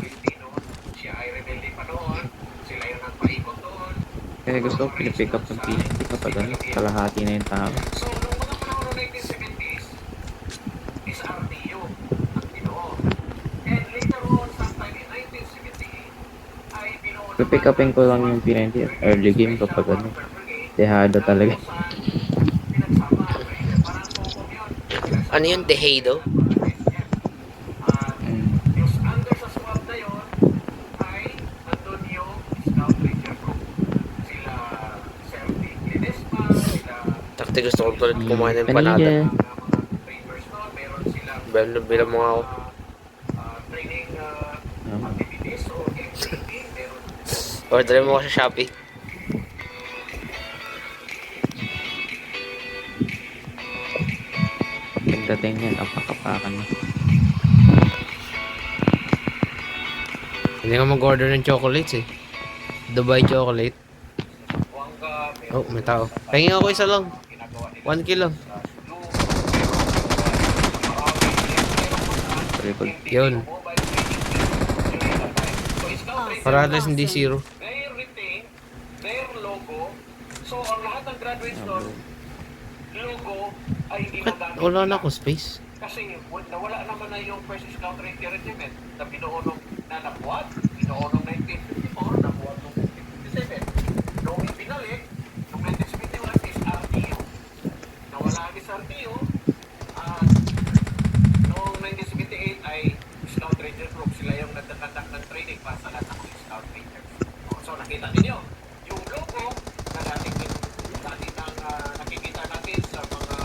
Kaya gusto ko pinipick up ng PNP kapag ano, kalahati na yung tao. So, nung mga panahon ng 1970s, is RTU ang binuo. And later on, sometime in 1978, ay binuo naman Pipick upin ko lang yung P90 at early game kapag ano, dehado talaga. pinagsama. Parang Pocom yun. Ano yun? Dehado? Mm. Yung under sa swab na yun, ay nandun yung Scout Ranger Group. Sila Sir Dick Ledesma, sila Takti gusto ko ulit kumain ng Kanina. panada. mga trainers doon. Meron silang Bilang mga ako. training activities o game training. Meron Order mo ko sa Shopee. Pagdating yan, apakapakan na. Hindi ka mag-order ng chocolates eh. Dubai chocolate. Wangga, meron Oh, may tao. Pahinga ako isa lang. ginagawa nila 1 kilo. Triple. Yun. mobile training during that time. So, Scout Ranger Para at least hindi zero. they retain their logo. So, ang lahat ng graduates doon, logo ay Bakit ginagamit wala na nila. akong space? Kasi nawala naman na yung First Scout Ranger Regiment na binuo nung nabuhat, binuo nung 1954, nabuhat nung 1957. Nung ibinalik, nung 1971 is RTU. Nawala ang RTU, at noong 1978 ay Scout Ranger Group, sila yung nagtatandak ng training para sa lahat ng mga Scout Rangers. So nakita ninyo, yung logo na dating nang nakikita natin sa mga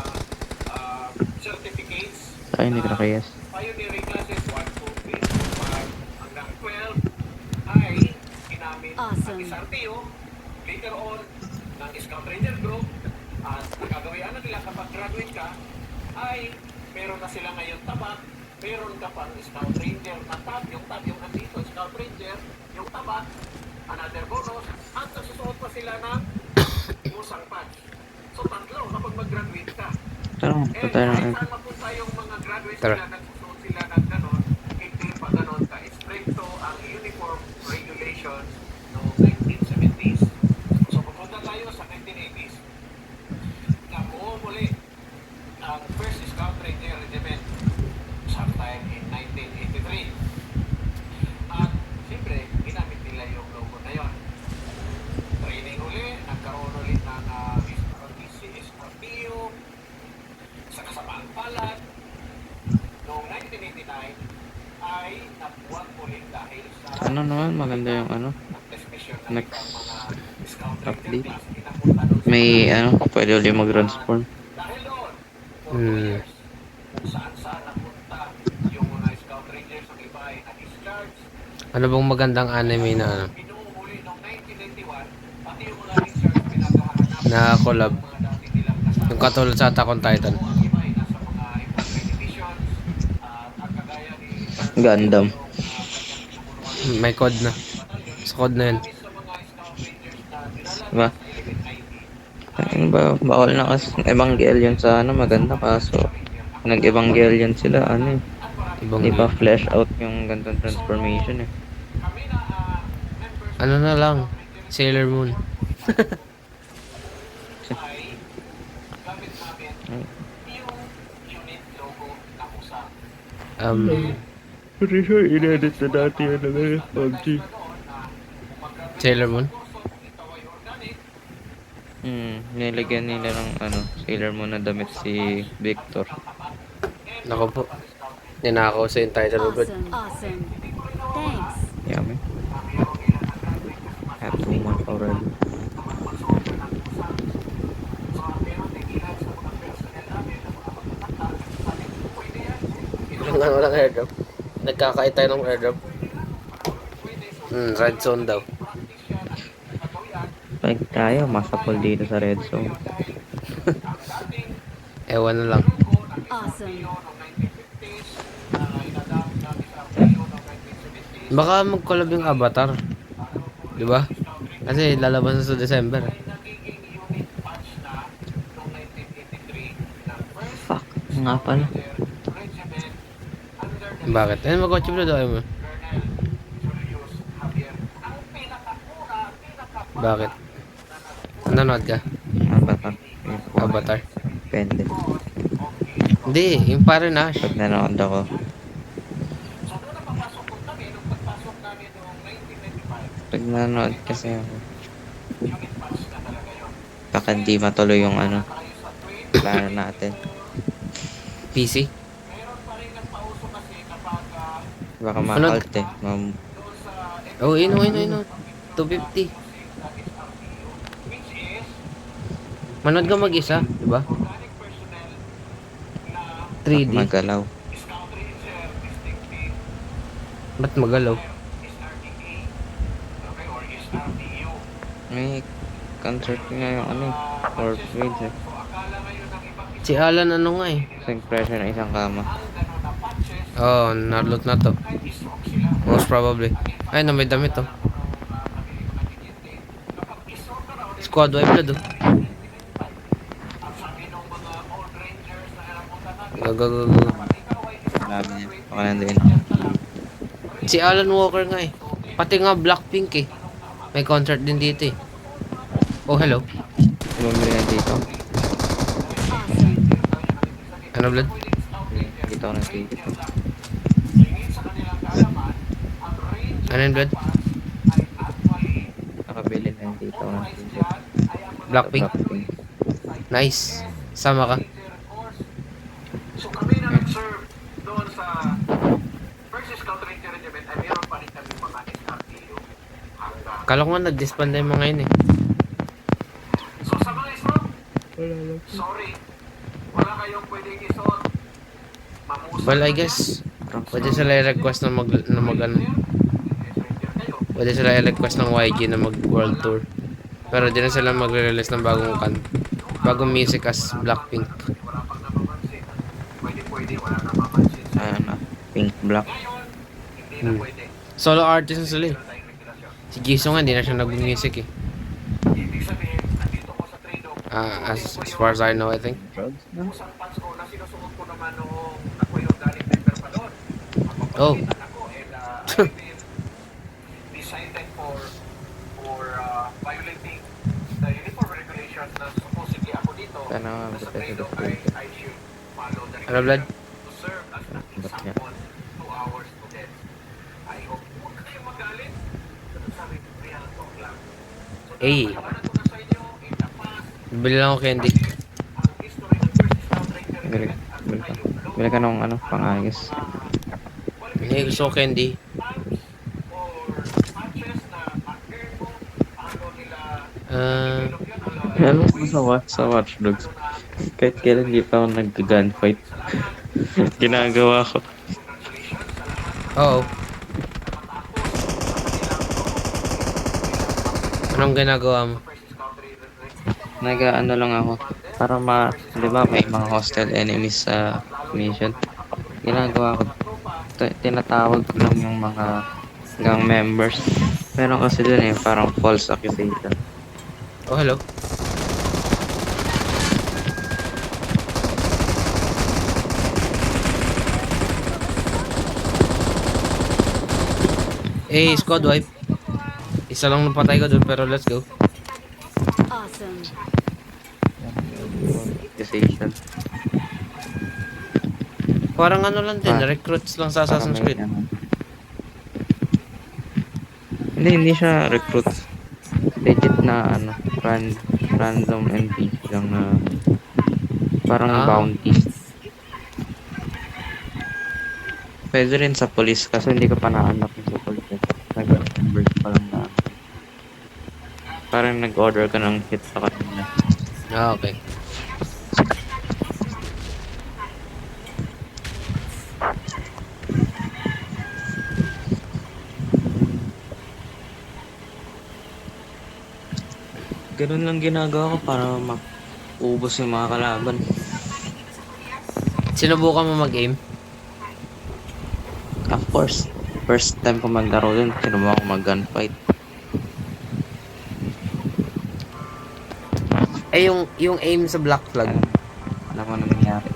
Ay, hindi ko nakayas. Pioneering classes 1, 2, 3, 4, 5 hanggang 12 ay ginamit ng Awesome. SRTO later on ng Scout Ranger Group at nakagawian na nila kapag graduate ka ay meron na sila ngayon tabak, meron ka pang Scout Ranger na tab, yung andito, Scout Ranger, yung tabak, another bonus, at nagsusuot pa sila ng musang patch. So tatlo kapag mag-graduate ka. Tara, Eh, patay na. kahit saan mapunta yung mga graduates Tara. nila, nagsusuot sila ng ganon, hindi pa ganon ka-stricto ang uniform regulations noong 1970s. So, pupunta tayo sa 1980s. Nabuo muli ang First Scout Ranger Regiment sometime in 1983. At, siyempre, ginamit nila yung logo na yon. Training uli, nagkaroon ulit ng SRTO, sa kasamaan palad, noong 1989 ay nabuwag ulit dahil sa Ano naman, maganda yung ano. nag-despisyon ng Next ibang mga Scout Ranger update. class pinapunta doon sa May ano, pwede ulit mag-transform. dahil doon, for 2 Hmm. years, kung saan napunta yung mga Scout Rangers, ang iba ay na-discharge. Ano bang magandang anime na ano? Pinuhuli noong 1991, pati yung mga discharge pinaghahanap Na collab. ng mga dati nilang kasama. Yung katulad sa Attack on Titan. Ang iba ay nasa mga infantry divisions, at kagaya ni Gundam. May code na. Sa code na yun. sa mga Scout Rangers na dinala Diba? sa Elite ID, Ano ba, bawal na kasi Evangelion sa ano, maganda kaso nag-Evangelion sila, ano eh. Ibang Hindi pa flesh out yung gantong transformation eh. kami na members ano na lang. Sailor Moon. ay gamit namin yung unit logo na usap. Pretty sure in-edit na dati yan na PUBG. Sailor Moon. Nilagyan nila ng ano, Sailor Moon na damit si Victor. Nako po. Ninakaw sa yung title of it. Awesome. Awesome. Thanks. Yummy. Have 2 months already. Walang airdrop. Nagkakait tayo ng airdrop. Red zone daw. Pag tayo, masapol dito sa red zone. Ewan na lang. Awesome. Baka mag-collab yung Avatar. Di ba? Kasi lalabas na sa December. Fuck, nga pala. Bakit? Ayun, mag-watch blue daw mo. Bakit? Nanonood ka? Avatar. Avatar? Depende. Hindi, yung pare na. Pag nanood ako, pag nanood kasi ako, baka di matuloy yung ano, plano natin. PC? Baka ma-halt eh. Oh, ino. 250. Manood ka mag-isa, di ba? 3D. Magalaw. Ba't magalaw? May concert nga yung ano, or grades eh. Si Alan ano nga eh. Kasing pressure ng isang kama. Oh, narloot na to. Most probably. Ay, na may damit to. Squad wipe na do. Go. Labi niya. Baka nandiyan. Si Alan Walker nga eh. Pati nga Blackpink eh. May concert din dito eh. Oh, hello. Bumili na dito. Ano, Blood? Dito ako ng ticket. Ano yun, Blood? Nakabili na dito ako ng ticket. Blackpink? Blackpink. Nice. Sama ka. So kami na nag-serve doon sa First Scout Ranger Regiment ay meron pa rin kami mga SRTO hanggang. Kala ko nga nag-disband na yung mga yun eh. So sa mga isuot, sorry, wala kayong pwedeng isuot. Mamuti Well, I guess, pwede sila i-request na mag ano. Pwede sila i-request ng YG na mag world tour. Pero di na sila magre-release ng bagong music as Blackpink. Wala pang napapansin. Pwede, wala napapansin. Ayan na. Pink Black. Ngayon, hindi na pwede. Solo artist na sila eh. Meron tayong regulasyon. Si Jisoo nga, hindi na siya nag-music eh. Ibig sabihin, nandito ko sa trade-off. As far as I know, I think. Drugs na? Kusang pants ko na sinusuot ko naman noong ako yung galing member pa doon. Oh. Mapapalitan ako and I've been decided for violating the uniform regulations na supposedly ako dito. Sana Na sa trade-off I should follow the Ano, Vlad? regulations to serve as an Ba't niya? example to our students. I hope huwag kayong magalit. Sabi ko, real talk lang. So, Eh. napalabanan ko na sa inyo in the past. Bili lang ako candy. Ang history ng First Scout Ranger Bili, Regiment at bili ka. saka yung law, Bili ka ng ano, pangayos. Eh, gusto ko candy. pants or patches na partner mo, paano nila Ah, develop yun, Alam mo sa Watch Dogs, kahit kailan di pa ako nag-gunfight. Ginagawa ko. oo. Anong ginagawa mo? Nag-ano lang ako. Para di ba may mga hostile enemies sa mission. Ginagawa ko, tinatawag ko lang yung mga gang members. Meron kasi dun eh, parang false accusation. Oh, hello. Eh, squad wipe. Isa lang napatay ko dun, pero let's go. Awesome. Accusation. Parang ano lang din, Ah. recruits lang sa Para Assassin's may Creed. ano. Hindi siya recruit. Legit na ano, random NPC lang na parang Ah. bounty. Pwede rin sa police kasi hindi ko pa na-unlock yung sa police. Nag-members pa lang na. Parang nag-order ka ng hit sa kanila. Ah, okay. Ganun lang ginagawa ko para maubos yung mga kalaban. Sinubukan mo mag-aim? Of course, first time ko maglaro dun, sinubukan ko mag-gunfight. Eh, yung aim sa Black Flag. Alam mo na nangyari.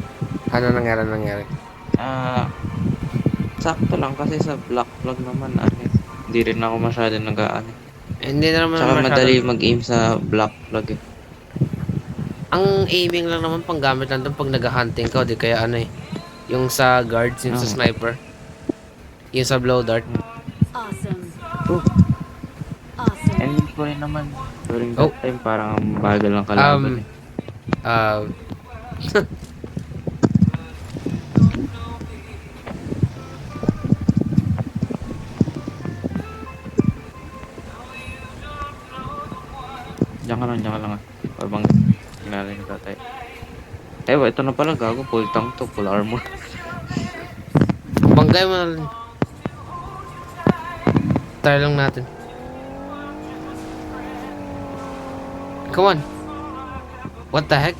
Ano nangyari? Sakto lang kasi sa Black Flag naman, hindi rin ako masyado nag-aano. Hindi na naman Tsaka masyado. madali mag-aim sa Black Flag eh. Ang aiming lang naman panggamit lang doon pag nag-hunting ka, di kaya ano eh. Yung sa guards, yung sa Oo. sniper. Yung sa blow dart. Awesome. Oh, Awesome. and ko rin naman. During Oh. that time, parang ang bagal ng kalaban eh. Uh, Diyan ka lang ah. Habang kinala ni tatay. Ito na pala, gago. Full tank to, full armor. banggay mo na lang. Try lang natin. Come on. What the heck?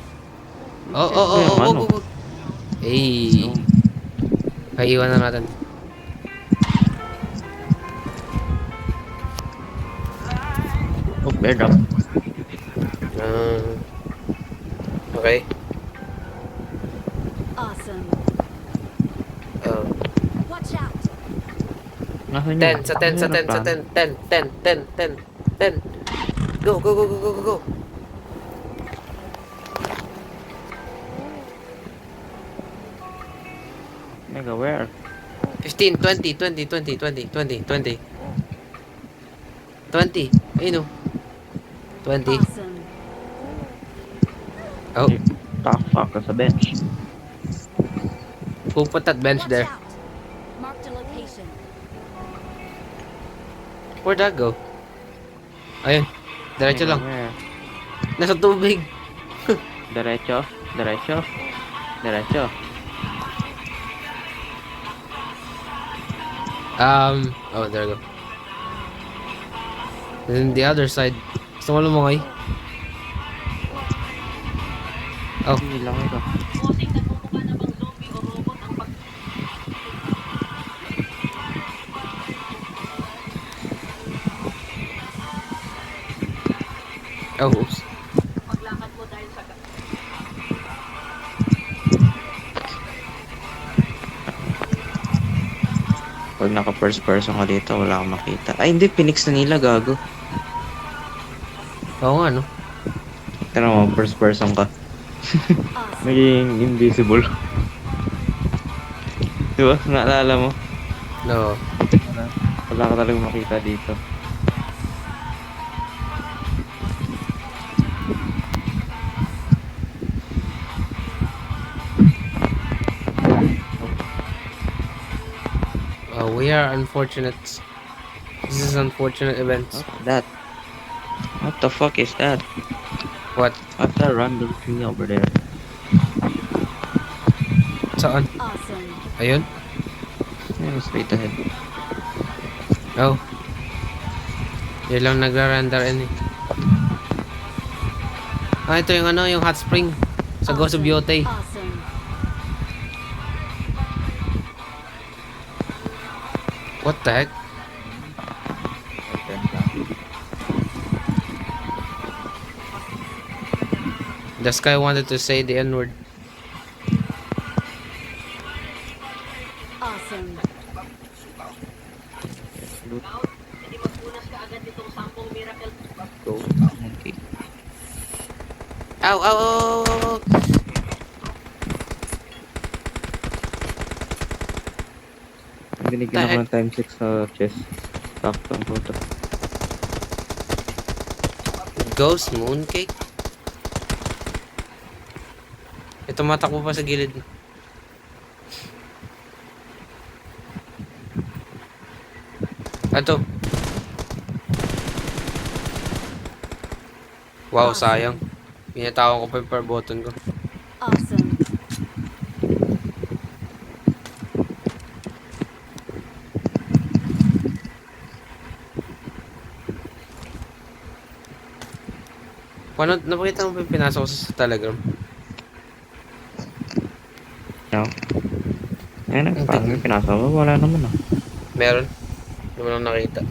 Oh. Hey. Ay, iwan na natin. Oh, bear up. Okay. Awesome. Watch out. Nasaan 10 sa 10 sa 10 sa 10. 10. Go. Mega, where? 15, 20. 20. Ayun o. 20. Awesome. Oh, Fuck sa bench. who put that bench Watch there? out. Marked a location. Where'd that go? Ayun. Diretso lang. Where? Nasa tubig. Diretso. Oh, there you go. Then the other side. Gusto mo lumungoy? Oh, Hindi lang ito. oh, oops. Pag naka first person ka dito, wala kang makita. Ay, hindi. Pinix na nila, gago. Oo nga, no? Tara mo, first person ka. Awesome. Naging invisible. Diba? Naalala mo? No. Wala ka talagang makita dito. We are unfortunate. This is unfortunate events. What's that? What the fuck is that? What? What's that random thing over there? Saan? Awesome. Ayun? Yeah, straight ahead. Oh. Yun lang nagra-render eh. Ah, ito yung ano, yung hot spring. Sa Ghost of Yotei. Awesome. What the heck? This guy wanted to say the N-word. Awesome. Go. Okay. Ow, ow, ow, ow, ow. Binigyan ako ng time 6 sa chest. Sakto ang puto. Ghost mooncake? Ito matakbo pa sa gilid. Ito. Wow, sayang. Pinatawa ko pa yung power button ko. Awesome. Paano, napakita mo pa yung pinasok ko sa Telegram? No? Ayan na, parang may pinasa ko. Wala naman ah. Meron? Hindi mo lang nakita.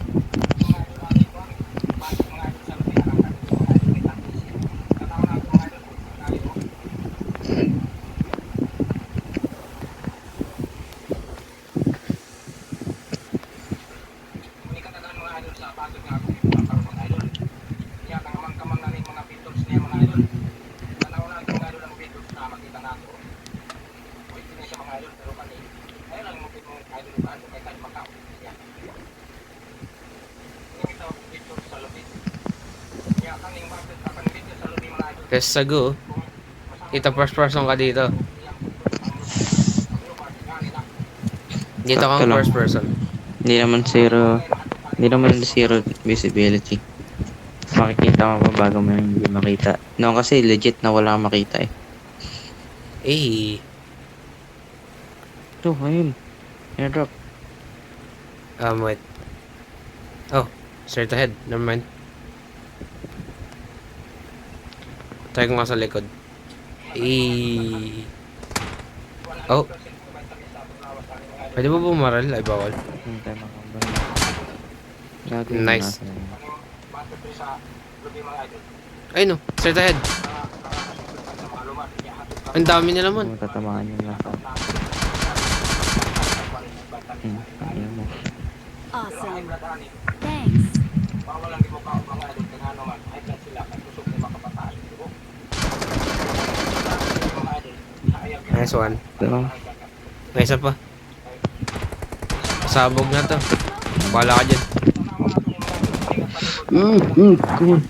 Kasi sago, kita first person ka dito. Dito Sakto kang lang. first person. Hindi naman zero visibility. Makikita mo pa bago mo hindi makita. No, kasi legit na wala kang makita eh. Eh, Ito, ayun. Airdrop. wait. Oh, straight ahead. Never mind. Try ko nga sa likod. Eh. Oh. Pwede ba bumaril? Ay, bawal. Yung tayo makambal. Gago Nice. nasa yun. Ay no, straight ahead. Ang dami nila man. Kung tatamaan yung lahat. Ayun mo. Awesome. Thanks. Nice one. Ito lang. May isa pa. Sabog na to. Bala ka dyan. Cool.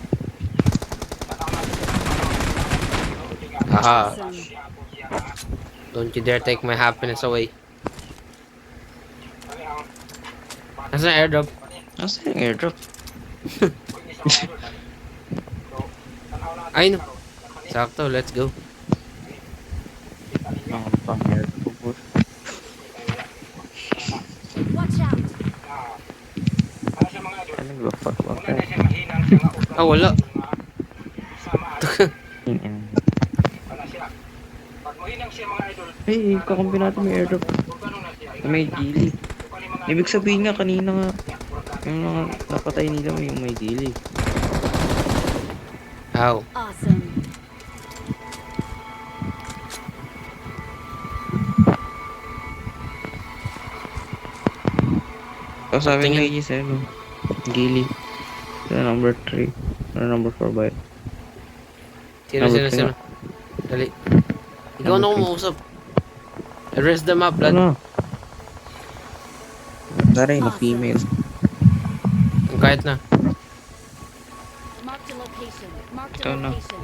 Aha. Awesome. Don't you dare take my happiness away. Nasa na airdrop? Asa yung airdrop? Ay no. Sakto, let's go. Ang pang airdrop. Watch out. Ah, wala. Ay, kakampi natin may airdrop. May gili. Ibig sabihin nga kanina nga, yung mga napatay nila may yung may gili. How? Awesome. Tapos sabi Tingin. nga yun sa ano, gili. Sa number 3. Or number 4 ba yun? Sino, Number sino, three sino? nga. Dali. Ikaw na Number three. kumausap. Erase the map, lad. Ano? Dari na female. Kahit na. Marked a location. Marked Ito a na. location.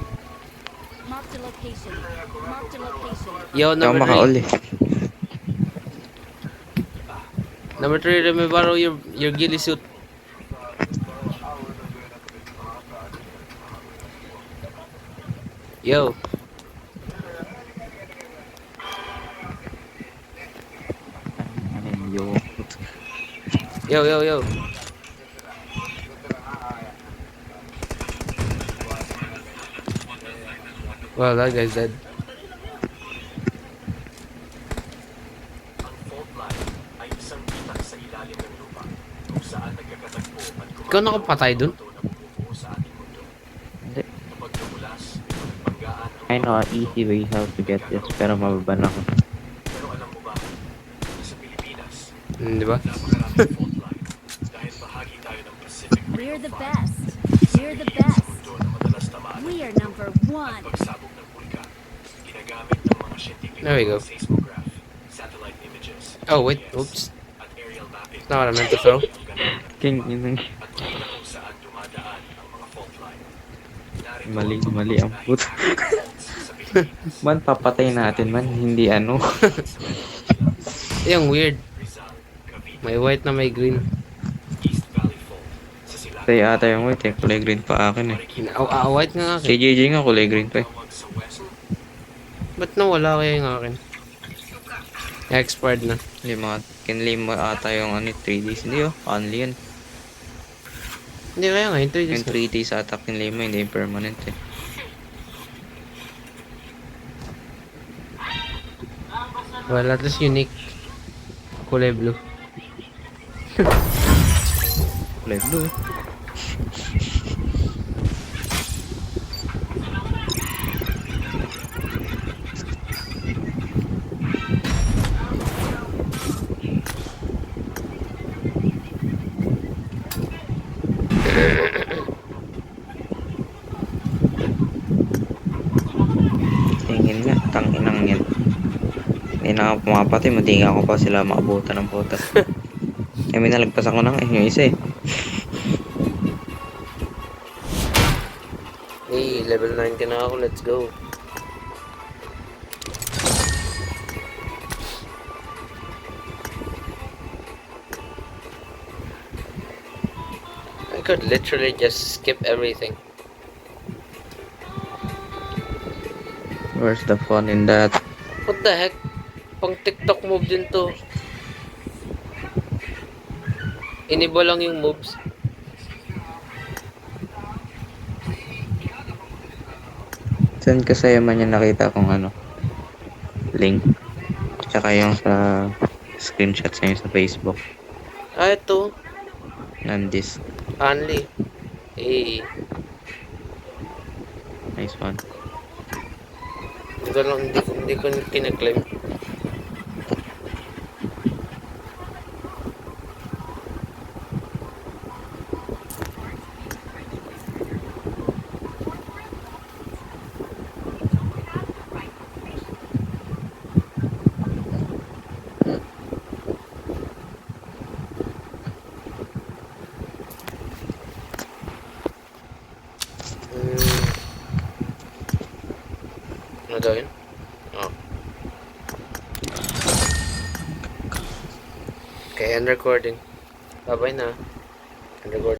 Marked a location. Marked a location. Yo, Ikaw number 3. makauli. Number 3, let me borrow your ghillie suit. Yo. Yo. Yo, yo, yo. Well, that guy's dead. Ikaw nakapatay dun? Hindi. I know an easy way how to get this, pero mababan ako. Di ba? We're the best. We're the best. We are number 1. There we go. Oh, wait. Oops. That's not what I meant to throw. King, yun ang... Mali ang put. Man, papatay natin man, hindi ano. Yung weird. May white na may green. Tayo ata yung white eh, kulay green pa akin eh. White nga Kay akin. JJ nga kulay green pa eh. Ba't nawala kaya yung akin? Expired na. Kinlame mo ata yung ano, 3Ds. Hindi oh, only yun. Hindi kaya nga, yung 3 Yung days na. 3Ds ata kinlame mo, hindi yung permanent eh. Well, at least unique. Kulay blue. Kulay blue eh. Tingin nga, tanginang yan. Hindi na ako pumapatay, hindi nga ako pa sila makabutan ng putas. May nalagpas ako na nga eh, yung isa eh. Hey, level 90 na ako. Let's go. I could literally just skip everything. Where's the fun in that? What the heck? Pang TikTok move din to. Iniba lang yung moves. Saan ka sa'yo man yung nakita kong ano? Link. Tsaka yung sa screenshots niya sa Facebook. Ah, ito. Nandis. Only. Hey. Nice one. Hindi ko kinaklaim. Ano daw yun? Oh. Okay, end recording. Bye-bye na. End recording.